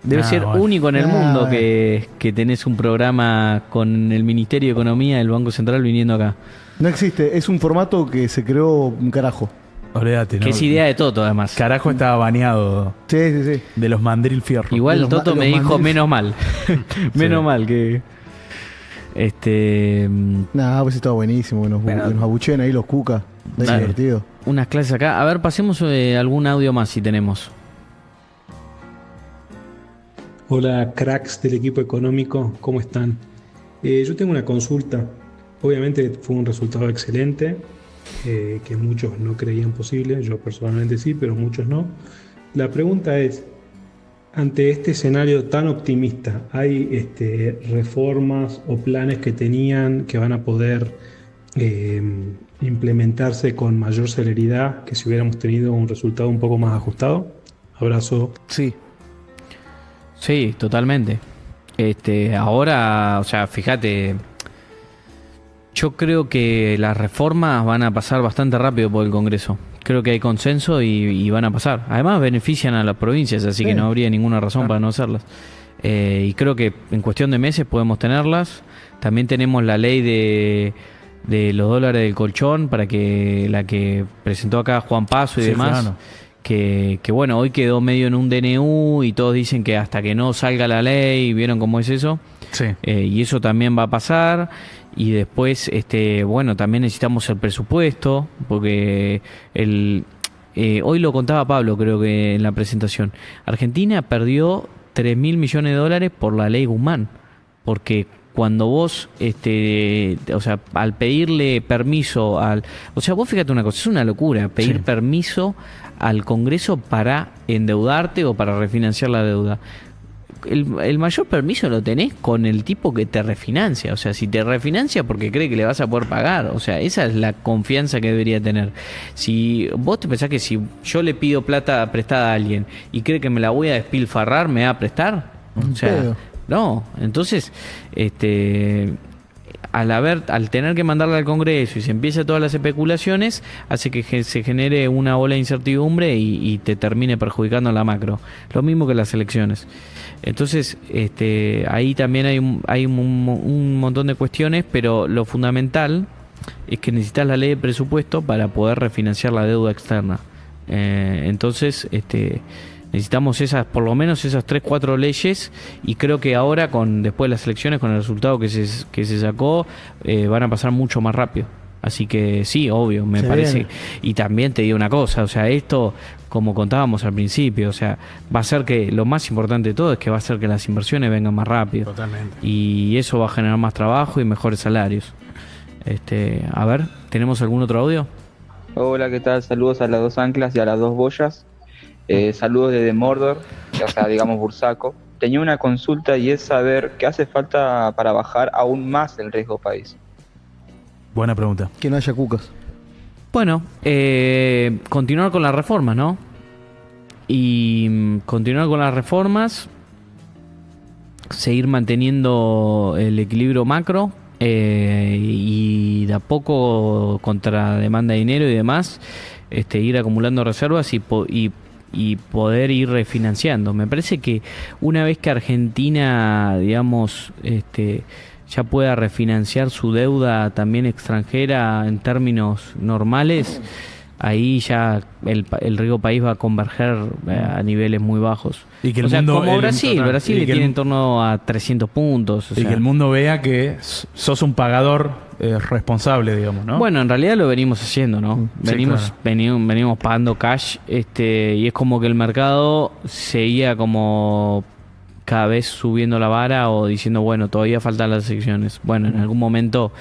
Debe ser único en el mundo que tenés un programa con el Ministerio de Economía del Banco Central viniendo acá. No existe, es un formato que se creó un carajo. Olvídate, ¿no? Que es idea de Toto, además. Carajo, estaba baneado. Sí. De los Mandril Fierro. Igual Toto me dijo mandriles. menos mal. Menos mal que... Nah, pues estaba buenísimo, que nos abuchen ahí los cucas. Es Dale. divertido. Unas clases acá. A ver, pasemos algún audio más si tenemos. Hola cracks del equipo económico, ¿cómo están? Yo tengo una consulta. Obviamente fue un resultado excelente, que muchos no creían posible, yo personalmente sí, pero muchos no. La pregunta es, ante este escenario tan optimista, ¿hay reformas o planes que tenían que van a poder implementarse con mayor celeridad que si hubiéramos tenido un resultado un poco más ajustado? Abrazo. Sí, totalmente. Ahora, o sea, fíjate, yo creo que las reformas van a pasar bastante rápido por el Congreso. Creo que hay consenso y van a pasar. Además benefician a las provincias, así que no habría ninguna razón para no hacerlas. Y creo que en cuestión de meses podemos tenerlas. También tenemos la ley de los dólares del colchón, para que la que presentó acá Juan Paso y demás. Claro. Que bueno, hoy quedó medio en un DNU y todos dicen que hasta que no salga la ley, ¿vieron cómo es eso? Sí. Y eso también va a pasar. Y después, bueno, también necesitamos el presupuesto, porque hoy lo contaba Pablo, creo que en la presentación. Argentina perdió 3.000 millones de dólares por la ley Guzmán, porque cuando vos, o sea, al pedirle permiso o sea, vos fíjate una cosa, es una locura pedir permiso al Congreso para endeudarte o para refinanciar la deuda. El mayor permiso lo tenés con el tipo que te refinancia. O sea, si te refinancia porque cree que le vas a poder pagar. O sea, esa es la confianza que debería tener. Si vos te pensás que si yo le pido plata prestada a alguien y cree que me la voy a despilfarrar, ¿me va a prestar? O sea, no. Entonces, al tener que mandarla al Congreso y se empieza todas las especulaciones, hace que se genere una ola de incertidumbre y te termine perjudicando la macro. Lo mismo que las elecciones. Entonces, ahí también hay un montón de cuestiones, pero lo fundamental es que necesitas la ley de presupuesto para poder refinanciar la deuda externa. Entonces, necesitamos por lo menos esas 3-4 leyes, y creo que ahora, después de las elecciones, con el resultado que se sacó, van a pasar mucho más rápido. Así que sí, obvio, me parece. Y también te digo una cosa, o sea, esto, como contábamos al principio, o sea, va a ser que lo más importante de todo es que va a ser que las inversiones vengan más rápido. Totalmente. Y eso va a generar más trabajo y mejores salarios. A ver, ¿tenemos algún otro audio? Hola, ¿qué tal? Saludos a las dos anclas y a las dos boyas. Saludos desde Mordor, o sea, digamos Bursaco. Tenía una consulta y es saber qué hace falta para bajar aún más el riesgo país. Buena pregunta. Que no haya cucas. Bueno, continuar con las reformas, ¿no? Y continuar con las reformas, seguir manteniendo el equilibrio macro, y de a poco, contra demanda de dinero y demás, ir acumulando reservas y poder ir refinanciando. Me parece que una vez que Argentina, digamos, ya pueda refinanciar su deuda también extranjera en términos normales, ahí ya el riesgo país va a converger a niveles muy bajos. Y que o sea, como Brasil y que tiene en torno a 300 puntos. Y que el mundo vea que sos un pagador responsable, digamos, ¿no? Bueno, en realidad lo venimos haciendo, ¿no? Sí, Venimos pagando cash, y es como que el mercado seguía como cada vez subiendo la vara o diciendo, bueno, todavía faltan las elecciones. Bueno, en algún momento,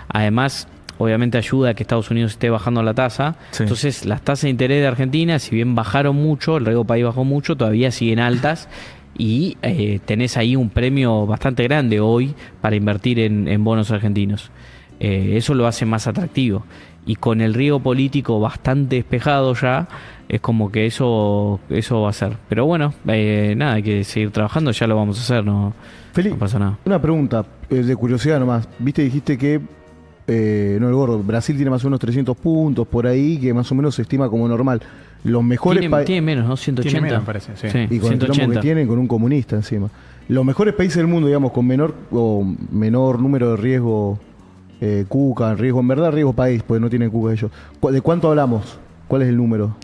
además, obviamente ayuda a que Estados Unidos esté bajando la tasa. Sí. Entonces, las tasas de interés de Argentina, si bien bajaron mucho, el riesgo país bajó mucho, todavía siguen altas, y tenés ahí un premio bastante grande hoy para invertir en bonos argentinos. Eso lo hace más atractivo. Y con el riesgo político bastante despejado ya, es como que eso va a ser. Pero bueno, nada, hay que seguir trabajando, ya lo vamos a hacer, no pasa nada. Una pregunta de curiosidad nomás. Dijiste que, no el gordo, Brasil tiene más o menos 300 puntos por ahí, que más o menos se estima como normal. Los mejores tiene menos, ¿no? 180. Tiene menos, me parece, sí. Y con el tramo que tienen, con un comunista encima. Los mejores países del mundo, digamos, con menor número de riesgo, cuca, riesgo, en verdad riesgo país, porque no tienen cuca ellos. ¿De cuánto hablamos? ¿Cuál es el número?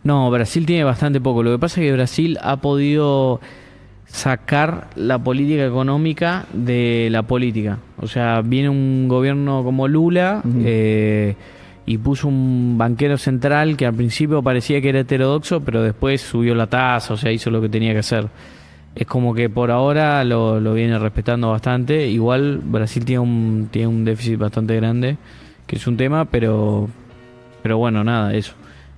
No, Brasil tiene bastante poco. Lo que pasa es que Brasil ha podido sacar la política económica de la política. O sea, viene un gobierno como Lula, y puso un banquero central que al principio parecía que era heterodoxo, pero después subió la tasa, o sea, hizo lo que tenía que hacer. Es como que por ahora lo viene respetando bastante. Igual Brasil tiene un déficit bastante grande, que es un tema, pero bueno, nada, eso.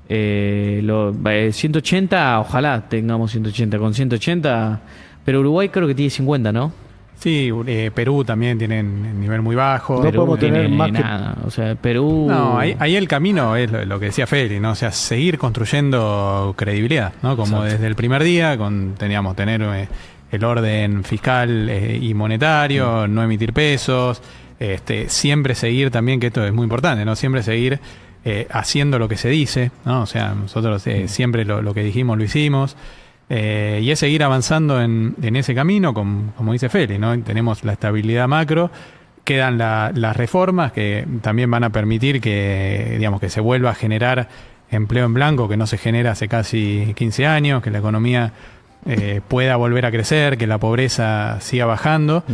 180, ojalá tengamos 180. Con 180, pero Uruguay creo que tiene 50, ¿no? Sí, Perú también tiene un nivel muy bajo. No Perú podemos tener tiene más nada. O sea, Perú... No, ahí el camino es lo que decía Feli, ¿no? O sea, seguir construyendo credibilidad, ¿no? Como Exacto. desde el primer día, teníamos tener el orden fiscal y monetario, no emitir pesos, siempre seguir también, que esto es muy importante, ¿no? Siempre seguir haciendo lo que se dice, ¿no? O sea, nosotros siempre lo que dijimos lo hicimos. Y es seguir avanzando en ese camino, como dice Feli, ¿no? Tenemos la estabilidad macro, quedan las reformas que también van a permitir que, digamos, que se vuelva a generar empleo en blanco, que no se genera hace casi 15 años, que la economía pueda volver a crecer, que la pobreza siga bajando.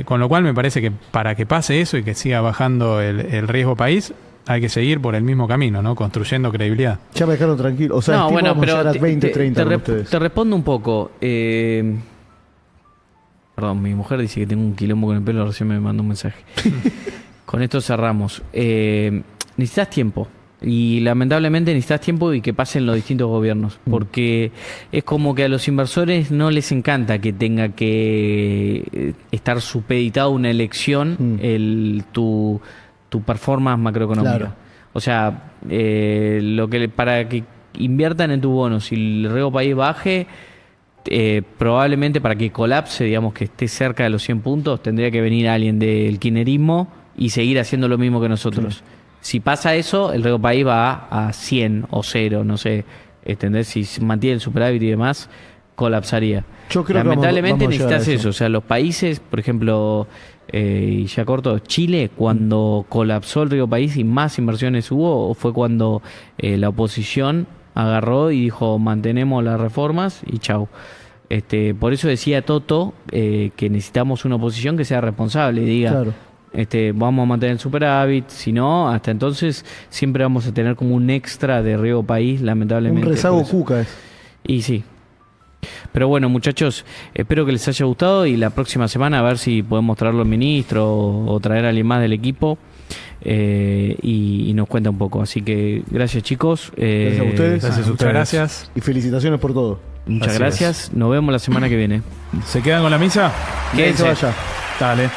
Con lo cual me parece que para que pase eso y que siga bajando el riesgo país, hay que seguir por el mismo camino, ¿no? Construyendo credibilidad. Ya me dejaron tranquilo. O sea, No, bueno, vamos a pero llegar a 20, 30 con ustedes. te respondo un poco. Perdón, mi mujer dice que tengo un quilombo con el pelo, recién me mandó un mensaje. Con esto cerramos. Necesitas tiempo. Y lamentablemente necesitas tiempo y que pasen los distintos gobiernos. Porque es como que a los inversores no les encanta que tenga que estar supeditado a una elección tu performance macroeconómica. Claro. O sea, para que inviertan en tu bono, si el riesgo país baje, probablemente para que colapse, digamos, que esté cerca de los 100 puntos, tendría que venir alguien del kirchnerismo y seguir haciendo lo mismo que nosotros. Claro. Si pasa eso, el riego país va a 100 o 0, no sé, ¿entendés? Si se mantiene el superávit y demás, colapsaría. Yo creo que Lamentablemente vamos a llegar a necesitas eso. eso. O sea, los países, por ejemplo, y ya corto, Chile, cuando colapsó el riego país y más inversiones hubo, fue cuando la oposición agarró y dijo mantenemos las reformas y chau. Por eso decía Toto que necesitamos una oposición que sea responsable y diga Claro. vamos a mantener el superávit, si no, hasta entonces siempre vamos a tener como un extra de riego país, Un lamentablemente. rezago por eso. Cuca es. Y sí. Pero bueno, muchachos, espero que les haya gustado y la próxima semana a ver si podemos traerlo al ministro o traer a alguien más del equipo y nos cuenta un poco. Así que gracias, chicos. Gracias a ustedes. Muchas gracias. Y felicitaciones por todo. Muchas Así gracias. Nos vemos la semana que viene. ¿Se quedan con la misa? Que se Quédense. vaya. Dale.